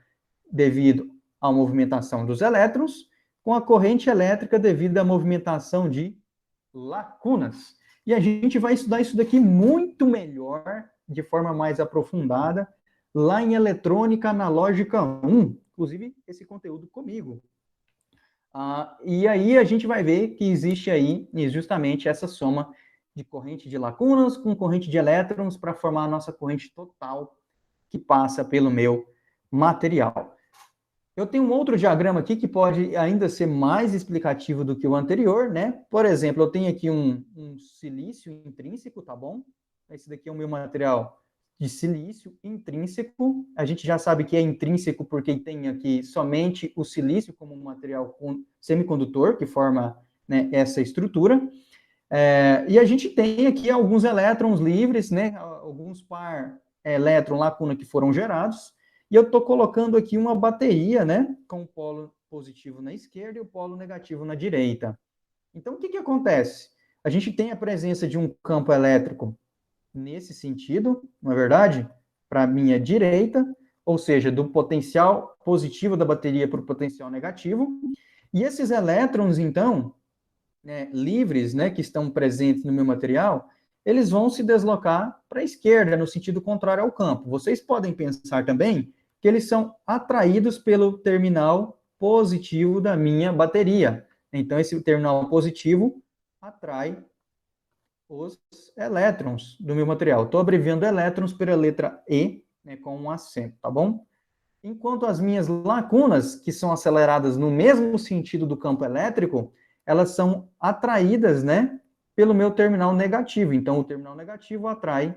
devido à movimentação dos elétrons com a corrente elétrica devido à movimentação de lacunas. E a gente vai estudar isso daqui muito melhor, de forma mais aprofundada, lá em Eletrônica Analógica 1, inclusive esse conteúdo comigo. E aí a gente vai ver que existe aí justamente essa soma de corrente de lacunas com corrente de elétrons para formar a nossa corrente total que passa pelo meu material. Eu tenho um outro diagrama aqui que pode ainda ser mais explicativo do que o anterior, né? Por exemplo, eu tenho aqui um silício intrínseco, tá bom? Esse daqui é o meu material de silício intrínseco. A gente já sabe que é intrínseco porque tem aqui somente o silício como um material semicondutor, que forma, né, essa estrutura. E a gente tem aqui alguns elétrons livres, né, alguns par elétron-lacuna que foram gerados, e eu estou colocando aqui uma bateria, né, com o polo positivo na esquerda e o polo negativo na direita. Então, o que acontece? A gente tem a presença de um campo elétrico nesse sentido, não é verdade? Para a minha direita, ou seja, do potencial positivo da bateria para o potencial negativo. E esses elétrons, então, né, livres, né, que estão presentes no meu material, eles vão se deslocar para a esquerda, no sentido contrário ao campo. Vocês podem pensar também que eles são atraídos pelo terminal positivo da minha bateria. Então, esse terminal positivo atrai os elétrons do meu material. Estou abreviando elétrons pela letra E, né, com um acento, tá bom? Enquanto as minhas lacunas, que são aceleradas no mesmo sentido do campo elétrico, elas são atraídas, né, pelo meu terminal negativo. Então, o terminal negativo atrai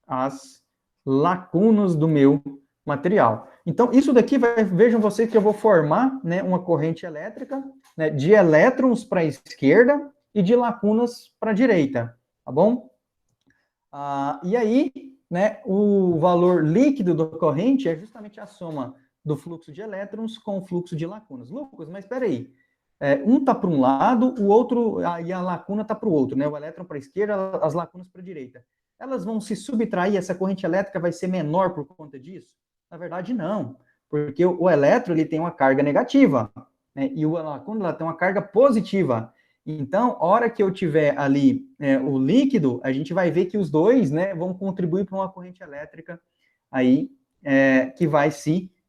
as lacunas do meu material. Então, isso daqui, vejam vocês que eu vou formar, né, uma corrente elétrica, né, de elétrons para a esquerda e de lacunas para a direita, tá bom? E aí, né, o valor líquido da corrente é justamente a soma do fluxo de elétrons com o fluxo de lacunas. Lucas, mas espera aí. Um está para um lado, o outro, e a lacuna está para o outro, né? O elétron para a esquerda, as lacunas para a direita. Elas vão se subtrair, essa corrente elétrica vai ser menor por conta disso? Na verdade, não. Porque o elétron ele tem uma carga negativa, né? E a lacuna ela tem uma carga positiva. Então, a hora que eu tiver ali o líquido, a gente vai ver que os dois, né, vão contribuir para uma corrente elétrica aí que vai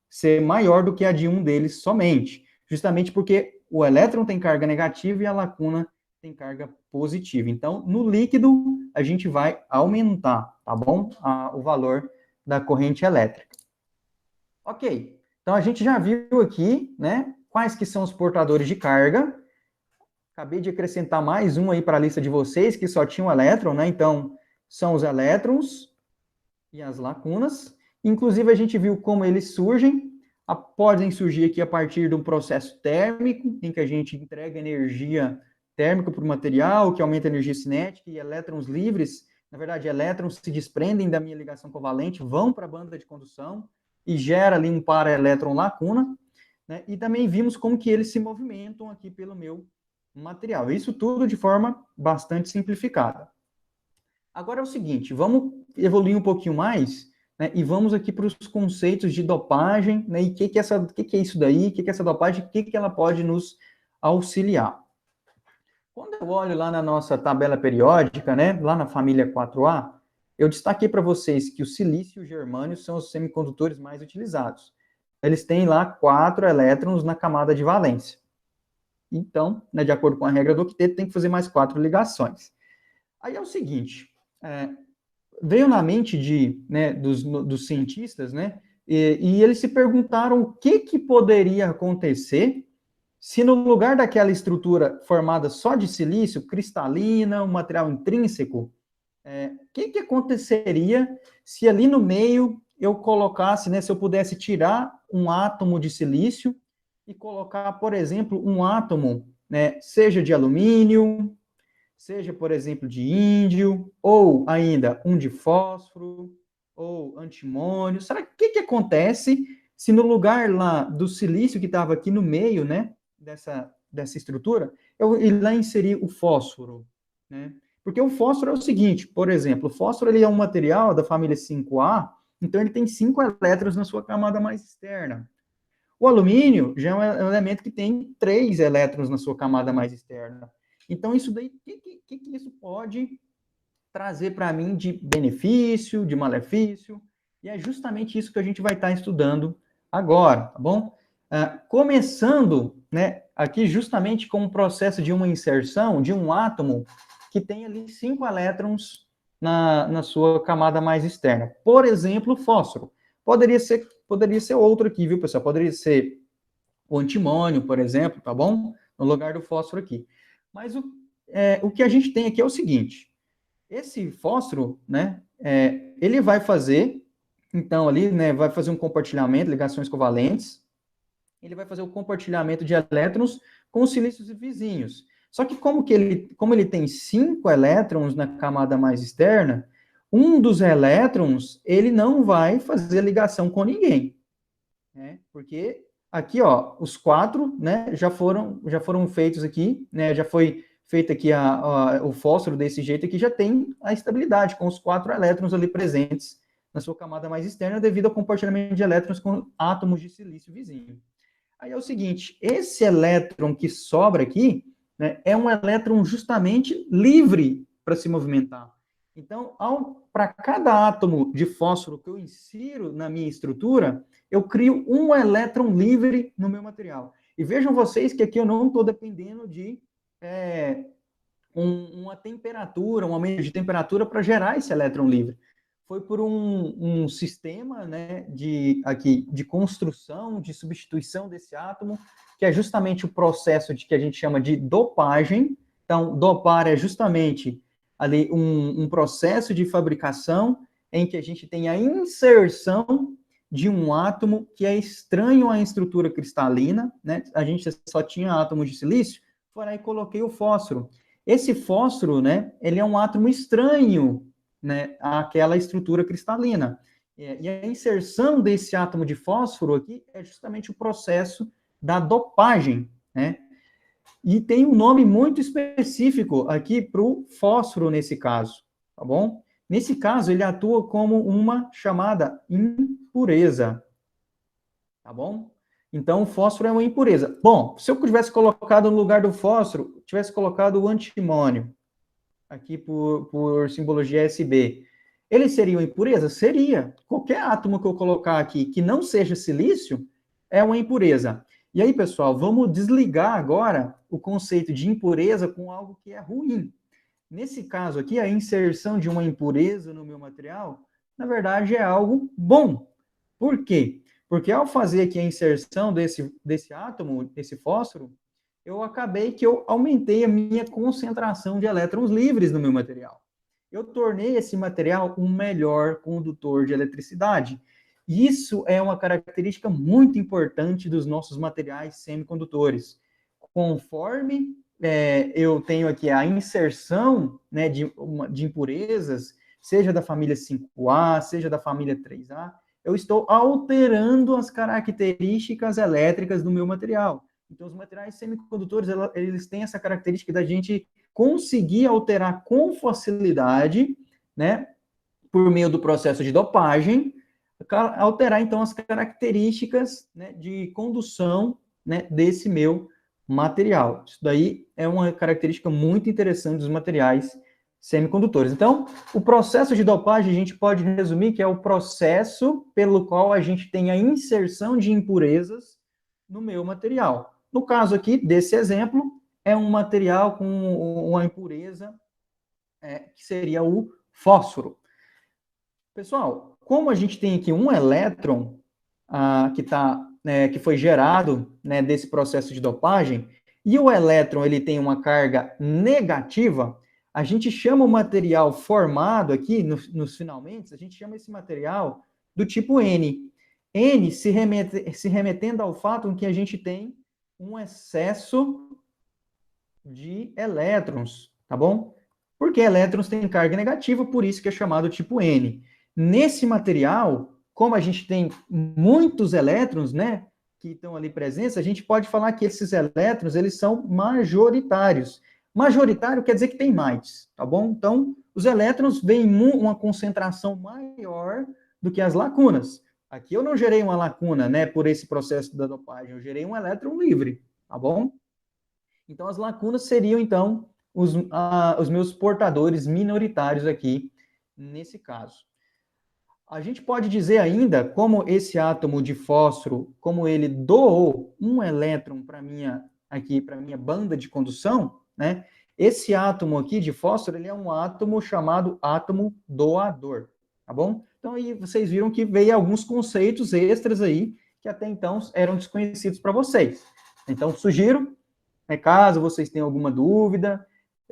ser maior do que a de um deles somente. Justamente porque o elétron tem carga negativa e a lacuna tem carga positiva. Então, no líquido, a gente vai aumentar, tá bom? O valor da corrente elétrica. Ok. Então, a gente já viu aqui, né, quais que são os portadores de carga. Acabei de acrescentar mais um aí para a lista de vocês, que só tinha um elétron, né? Então, são os elétrons e as lacunas. Inclusive, a gente viu como eles surgem. Podem surgir aqui a partir de um processo térmico, em que a gente entrega energia térmica para o material, que aumenta a energia cinética, e elétrons livres, na verdade, elétrons se desprendem da minha ligação covalente, vão para a banda de condução e gera ali um para-elétron lacuna, né? E também vimos como que eles se movimentam aqui pelo meu material. Isso tudo de forma bastante simplificada. Agora é o seguinte, vamos evoluir um pouquinho mais, né, e vamos aqui para os conceitos de dopagem, né, e o que é isso daí, o que é essa dopagem, o que ela pode nos auxiliar. Quando eu olho lá na nossa tabela periódica, né, lá na família 4A, eu destaquei para vocês que o silício e o germânio são os semicondutores mais utilizados. Eles têm lá 4 elétrons na camada de valência. Então, né, de acordo com a regra do octeto, tem que fazer mais 4 ligações. Aí é o seguinte, veio na mente dos cientistas, né, e eles se perguntaram o que poderia acontecer se no lugar daquela estrutura formada só de silício, cristalina, um material intrínseco, o que aconteceria se ali no meio eu colocasse, né, se eu pudesse tirar um átomo de silício e colocar, por exemplo, um átomo, né, seja de alumínio, seja, por exemplo, de índio, ou ainda um de fósforo, ou antimônio. Será que acontece se no lugar lá do silício que estava aqui no meio, né, dessa estrutura, eu ir lá inserir o fósforo, né? Porque o fósforo é o seguinte, por exemplo, o fósforo ele é um material da família 5A, então ele tem 5 elétrons na sua camada mais externa. O alumínio já é um elemento que tem 3 elétrons na sua camada mais externa. Então, isso daí, o que isso pode trazer para mim de benefício, de malefício? E é justamente isso que a gente vai estar estudando agora, tá bom? Começando, né, aqui justamente com o processo de uma inserção de um átomo que tem ali 5 elétrons na sua camada mais externa. Por exemplo, fósforo. Poderia ser outro aqui, viu, pessoal? Poderia ser o antimônio, por exemplo, tá bom? No lugar do fósforo aqui. Mas o que a gente tem aqui é o seguinte, esse fósforo, né, ele vai fazer, então ali, né, vai fazer um compartilhamento, ligações covalentes, ele vai fazer o compartilhamento de elétrons com os silícios vizinhos. Só que como ele tem 5 elétrons na camada mais externa, um dos elétrons, ele não vai fazer ligação com ninguém, né? Porque aqui, ó, os 4, né, já foram feitos aqui, né, já foi feito aqui o fósforo desse jeito aqui, já tem a estabilidade com os 4 elétrons ali presentes na sua camada mais externa devido ao compartilhamento de elétrons com átomos de silício vizinho. Aí é o seguinte, esse elétron que sobra aqui, né, é um elétron justamente livre para se movimentar. Então, para cada átomo de fósforo que eu insiro na minha estrutura, eu crio um elétron livre no meu material. E vejam vocês que aqui eu não estou dependendo de uma temperatura, um aumento de temperatura para gerar esse elétron livre. Foi por um sistema, né, de construção, de substituição desse átomo, que é justamente o processo que a gente chama de dopagem. Então, dopar é justamente ali um processo de fabricação em que a gente tem a inserção de um átomo que é estranho à estrutura cristalina, né? A gente só tinha átomos de silício, foi lá e coloquei o fósforo. Esse fósforo, né, ele é um átomo estranho, né, àquela estrutura cristalina. E a inserção desse átomo de fósforo aqui é justamente o processo da dopagem, né? E tem um nome muito específico aqui para o fósforo nesse caso, tá bom? Nesse caso, ele atua como uma chamada impureza, tá bom? Então, o fósforo é uma impureza. Bom, se eu tivesse colocado no lugar do fósforo, tivesse colocado o antimônio, aqui por simbologia SB, ele seria uma impureza? Seria. Qualquer átomo que eu colocar aqui que não seja silício é uma impureza. E aí, pessoal, vamos desligar agora o conceito de impureza com algo que é ruim. Nesse caso aqui, a inserção de uma impureza no meu material, na verdade, é algo bom. Por quê? Porque ao fazer aqui a inserção desse átomo, desse fósforo, eu acabei que eu aumentei a minha concentração de elétrons livres no meu material. Eu tornei esse material um melhor condutor de eletricidade. Isso é uma característica muito importante dos nossos materiais semicondutores. Conforme eu tenho aqui a inserção, né, de impurezas, seja da família 5A, seja da família 3A, eu estou alterando as características elétricas do meu material. Então, os materiais semicondutores, eles têm essa característica da gente conseguir alterar com facilidade, né, por meio do processo de dopagem, alterar, então, as características, né, de condução, né, desse meu material. Isso daí é uma característica muito interessante dos materiais semicondutores. Então, o processo de dopagem, a gente pode resumir que é o processo pelo qual a gente tem a inserção de impurezas no meu material. No caso aqui, desse exemplo, é um material com uma impureza que seria o fósforo. Pessoal, como a gente tem aqui um elétron que foi gerado, né, desse processo de dopagem, e o elétron ele tem uma carga negativa, a gente chama o material formado aqui, nos finalmente, a gente chama esse material do tipo N. N se remetendo ao fato em que a gente tem um excesso de elétrons, tá bom? Porque elétrons têm carga negativa, por isso que é chamado tipo N. Nesse material, como a gente tem muitos elétrons, né, que estão ali presentes, a gente pode falar que esses elétrons, eles são majoritários. Majoritário quer dizer que tem mais, tá bom? Então, os elétrons vêm uma concentração maior do que as lacunas. Aqui eu não gerei uma lacuna, né, por esse processo da dopagem, eu gerei um elétron livre, tá bom? Então, as lacunas seriam, então, os meus portadores minoritários aqui, nesse caso. A gente pode dizer ainda como esse átomo de fósforo, como ele doou um elétron para minha banda de condução, né? Esse átomo aqui de fósforo, ele é um átomo chamado átomo doador, tá bom? Então aí vocês viram que veio alguns conceitos extras aí que até então eram desconhecidos para vocês. Então sugiro, caso vocês tenham alguma dúvida,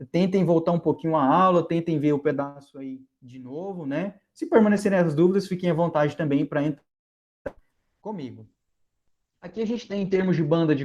tentem voltar um pouquinho à aula, tentem ver o pedaço aí de novo, né? Se permanecerem as dúvidas, fiquem à vontade também para entrar comigo. Aqui a gente tem, em termos de bandas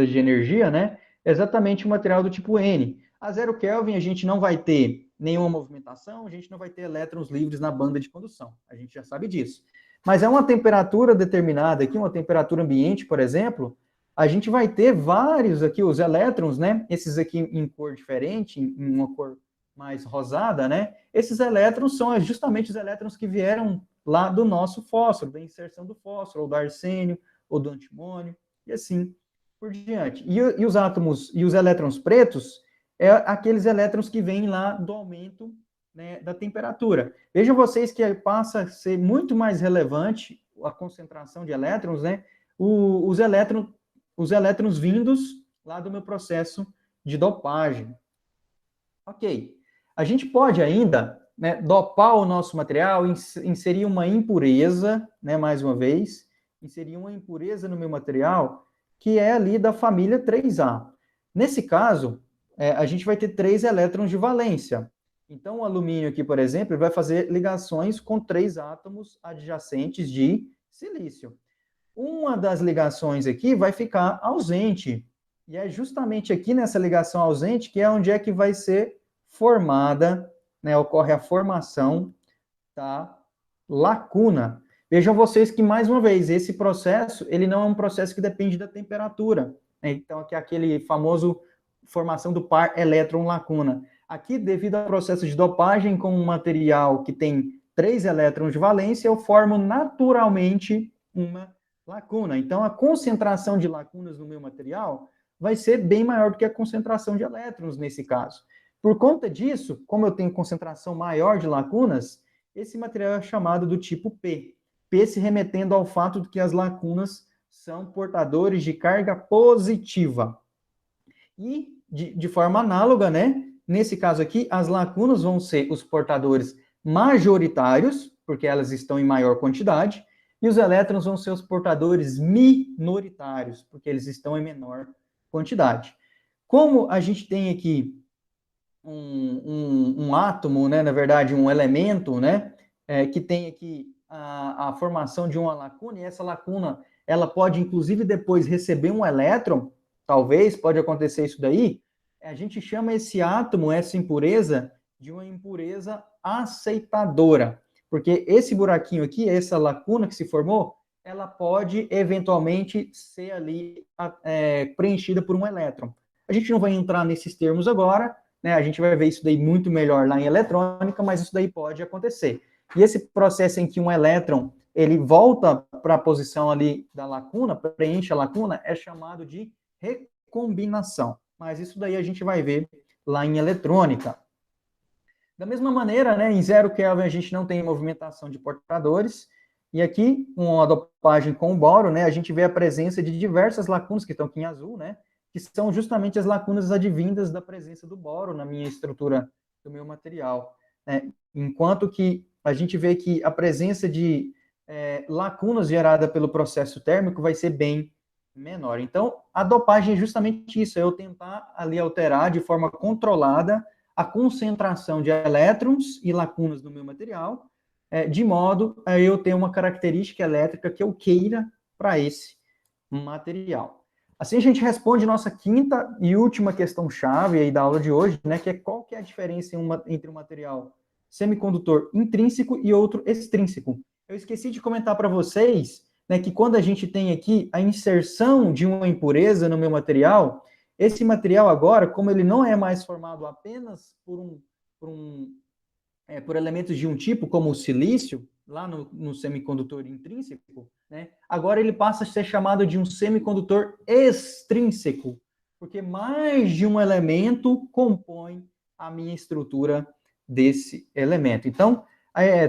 de energia, né? Exatamente o material do tipo N. A 0 Kelvin a gente não vai ter nenhuma movimentação, a gente não vai ter elétrons livres na banda de condução. A gente já sabe disso. Mas é uma temperatura determinada aqui, uma temperatura ambiente, por exemplo, a gente vai ter vários aqui, os elétrons, né? Esses aqui em cor diferente, em uma cor mais rosada, né? Esses elétrons são justamente os elétrons que vieram lá do nosso fósforo, da inserção do fósforo, ou do arsênio, ou do antimônio, e assim por diante. E os átomos, e os elétrons pretos, é aqueles elétrons que vêm lá do aumento né, da temperatura. Vejam vocês que passa a ser muito mais relevante a concentração de elétrons, né, os elétrons vindos lá do meu processo de dopagem. Ok. A gente pode ainda, né, dopar o nosso material, inserir uma impureza, né, mais uma vez, inserir uma impureza no meu material, que é ali da família 3A. Nesse caso, a gente vai ter 3 elétrons de valência. Então, o alumínio aqui, por exemplo, vai fazer ligações com 3 átomos adjacentes de silício. Uma das ligações aqui vai ficar ausente. E é justamente aqui nessa ligação ausente que é onde é que vai ser formada, né, ocorre a formação da lacuna. Vejam vocês que, mais uma vez, esse processo, ele não é um processo que depende da temperatura. Né? Então, aqui é aquele famoso formação do par elétron-lacuna. Aqui, devido ao processo de dopagem com um material que tem 3 elétrons de valência, eu formo naturalmente uma lacuna. Então, a concentração de lacunas no meu material vai ser bem maior do que a concentração de elétrons nesse caso. Por conta disso, como eu tenho concentração maior de lacunas, esse material é chamado do tipo P. P se remetendo ao fato de que as lacunas são portadores de carga positiva. E, de forma análoga, né? Nesse caso aqui, as lacunas vão ser os portadores majoritários, porque elas estão em maior quantidade, e os elétrons vão ser os portadores minoritários, porque eles estão em menor quantidade. Como a gente tem aqui um átomo, né, na verdade, um elemento, né, que tem aqui a formação de uma lacuna, e essa lacuna, ela pode, inclusive, depois receber um elétron, talvez, pode acontecer isso daí, a gente chama esse átomo, essa impureza, de uma impureza aceitadora, porque esse buraquinho aqui, essa lacuna que se formou, ela pode, eventualmente, ser ali preenchida por um elétron. A gente não vai entrar nesses termos agora, né? A gente vai ver isso daí muito melhor lá em eletrônica, mas isso daí pode acontecer. E esse processo em que um elétron, ele volta para a posição ali da lacuna, preenche a lacuna, é chamado de recombinação. Mas isso daí a gente vai ver lá em eletrônica. Da mesma maneira, né, em 0 Kelvin a gente não tem movimentação de portadores, e aqui, com a dopagem com o boro, né, a gente vê a presença de diversas lacunas, que estão aqui em azul, né, que são justamente as lacunas advindas da presença do boro na minha estrutura do meu material. Né? Enquanto que a gente vê que a presença de lacunas gerada pelo processo térmico vai ser bem menor. Então, a dopagem é justamente isso, é eu tentar ali alterar de forma controlada a concentração de elétrons e lacunas no meu material, de modo a eu ter uma característica elétrica que eu queira para esse material. Assim a gente responde nossa quinta e última questão-chave aí da aula de hoje, né, que é qual que é a diferença entre um material semicondutor intrínseco e outro extrínseco. Eu esqueci de comentar para vocês, né, que quando a gente tem aqui a inserção de uma impureza no meu material, esse material agora, como ele não é mais formado apenas por elementos de um tipo, como o silício, lá no semicondutor intrínseco, né, agora ele passa a ser chamado de um semicondutor extrínseco, porque mais de um elemento compõe a minha estrutura desse elemento. Então,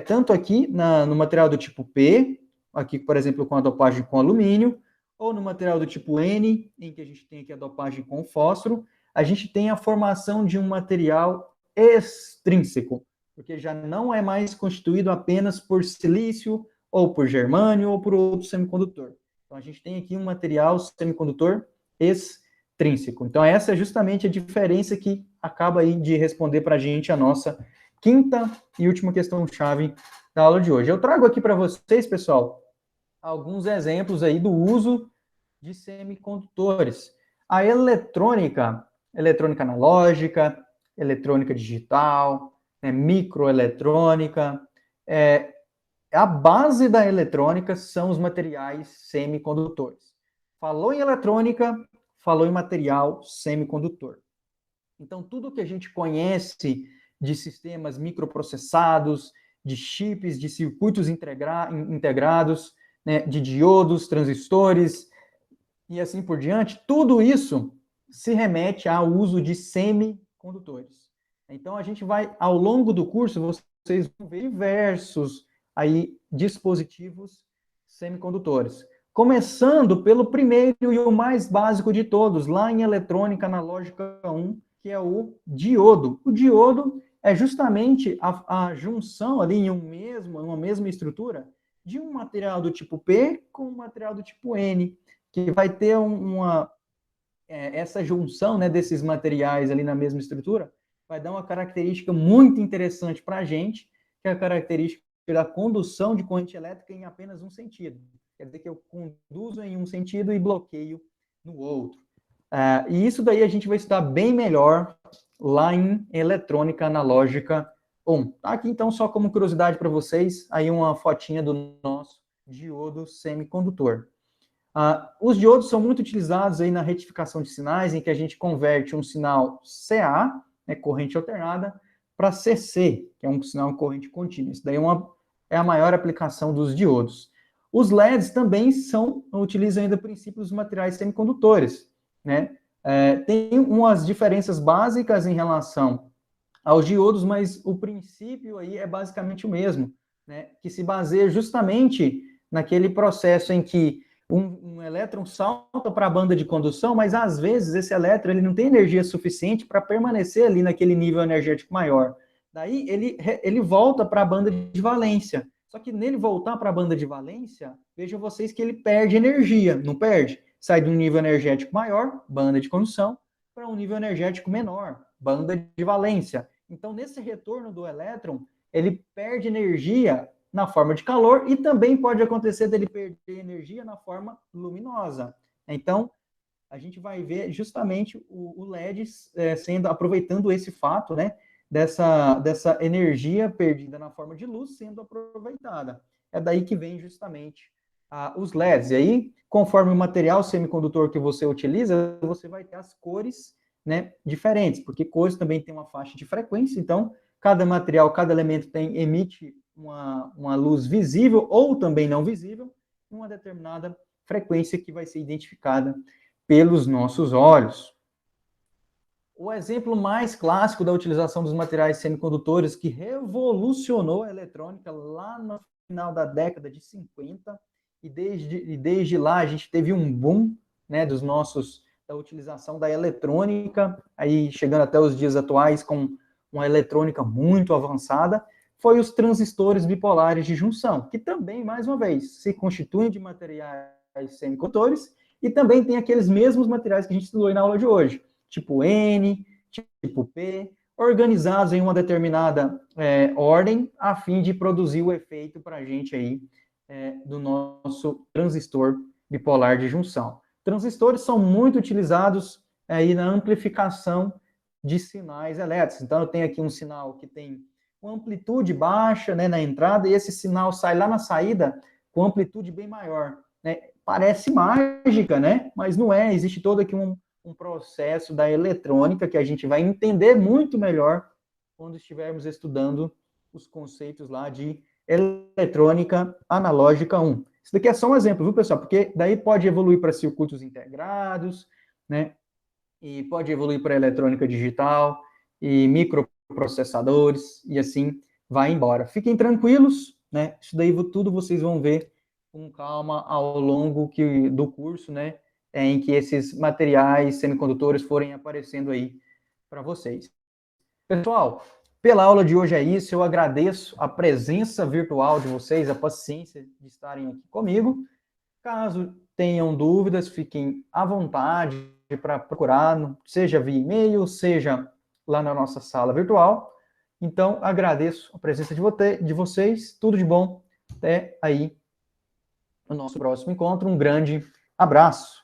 tanto aqui no material do tipo P, aqui, por exemplo, com a dopagem com alumínio, ou no material do tipo N, em que a gente tem aqui a dopagem com fósforo, a gente tem a formação de um material extrínseco, porque já não é mais constituído apenas por silício, ou por germânio, ou por outro semicondutor. Então, a gente tem aqui um material semicondutor extrínseco. Então, essa é justamente a diferença que acaba aí de responder para a gente a nossa quinta e última questão-chave da aula de hoje. Eu trago aqui para vocês, pessoal, alguns exemplos aí do uso de semicondutores. A eletrônica analógica, eletrônica digital, microeletrônica, a base da eletrônica são os materiais semicondutores. Falou em eletrônica, falou em material semicondutor. Então, tudo que a gente conhece de sistemas microprocessados, de chips, de circuitos integrados, né, de diodos, transistores e assim por diante, tudo isso se remete ao uso de semicondutores. Então, a gente vai, ao longo do curso, vocês vão ver diversos aí dispositivos semicondutores. Começando pelo primeiro e o mais básico de todos, lá em eletrônica analógica 1, que é o diodo. O diodo é justamente a junção ali em uma mesma estrutura de um material do tipo P com um material do tipo N, que vai ter essa junção, né, desses materiais ali na mesma estrutura, vai dar uma característica muito interessante para a gente, que é a característica da condução de corrente elétrica em apenas um sentido. Quer dizer que eu conduzo em um sentido e bloqueio no outro. E isso daí a gente vai estudar bem melhor lá em eletrônica analógica 1. Tá aqui, então, só como curiosidade para vocês, aí uma fotinha do nosso diodo semicondutor. Os diodos são muito utilizados aí na retificação de sinais, em que a gente converte um sinal CA, né, corrente alternada, para CC, que é um sinal corrente contínua. Isso daí é a maior aplicação dos diodos. Os LEDs também utilizam ainda o princípio dos materiais semicondutores, né? Tem umas diferenças básicas em relação aos diodos, mas o princípio aí é basicamente o mesmo, né? Que se baseia justamente naquele processo em que um elétron salta para a banda de condução, mas às vezes esse elétron ele não tem energia suficiente para permanecer ali naquele nível energético maior. Daí ele volta para a banda de valência. Só que nele voltar para a banda de valência, vejam vocês que ele perde energia, não perde? Sai de um nível energético maior, banda de condução, para um nível energético menor, banda de valência. Então, nesse retorno do elétron, ele perde energia na forma de calor e também pode acontecer dele perder energia na forma luminosa. Então, a gente vai ver justamente o LED aproveitando esse fato, né, dessa energia perdida na forma de luz sendo aproveitada. É daí que vem justamente os LEDs. E aí, conforme o material semicondutor que você utiliza, você vai ter as cores, né, diferentes, porque cores também tem uma faixa de frequência, então cada material, cada elemento emite uma luz visível ou também não visível, uma determinada frequência que vai ser identificada pelos nossos olhos. O exemplo mais clássico da utilização dos materiais semicondutores que revolucionou a eletrônica lá no final da década de 50, e desde lá a gente teve um boom, né, da utilização da eletrônica, aí chegando até os dias atuais com uma eletrônica muito avançada, foi os transistores bipolares de junção, que também, mais uma vez, se constituem de materiais semicondutores e também tem aqueles mesmos materiais que a gente estudou na aula de hoje, tipo N, tipo P, organizados em uma determinada ordem, a fim de produzir o efeito para a gente aí do nosso transistor bipolar de junção. Transistores são muito utilizados aí na amplificação de sinais elétricos. Então, eu tenho aqui um sinal que tem uma amplitude baixa, né, na entrada, e esse sinal sai lá na saída com amplitude bem maior, né? Parece mágica, né? Mas não é. Existe todo aqui um processo da eletrônica que a gente vai entender muito melhor quando estivermos estudando os conceitos lá de eletrônica analógica 1. Isso daqui é só um exemplo, viu, pessoal? Porque daí pode evoluir para circuitos integrados, né? E pode evoluir para eletrônica digital e microprocessadores, e assim vai embora. Fiquem tranquilos, né? Isso daí tudo vocês vão ver com calma ao longo do curso, né? Em que esses materiais semicondutores forem aparecendo aí para vocês. Pessoal, pela aula de hoje é isso. Eu agradeço a presença virtual de vocês, a paciência de estarem aqui comigo. Caso tenham dúvidas, fiquem à vontade para procurar, seja via e-mail, seja lá na nossa sala virtual. Então, agradeço a presença de vocês. Tudo de bom. Até aí o nosso próximo encontro. Um grande abraço.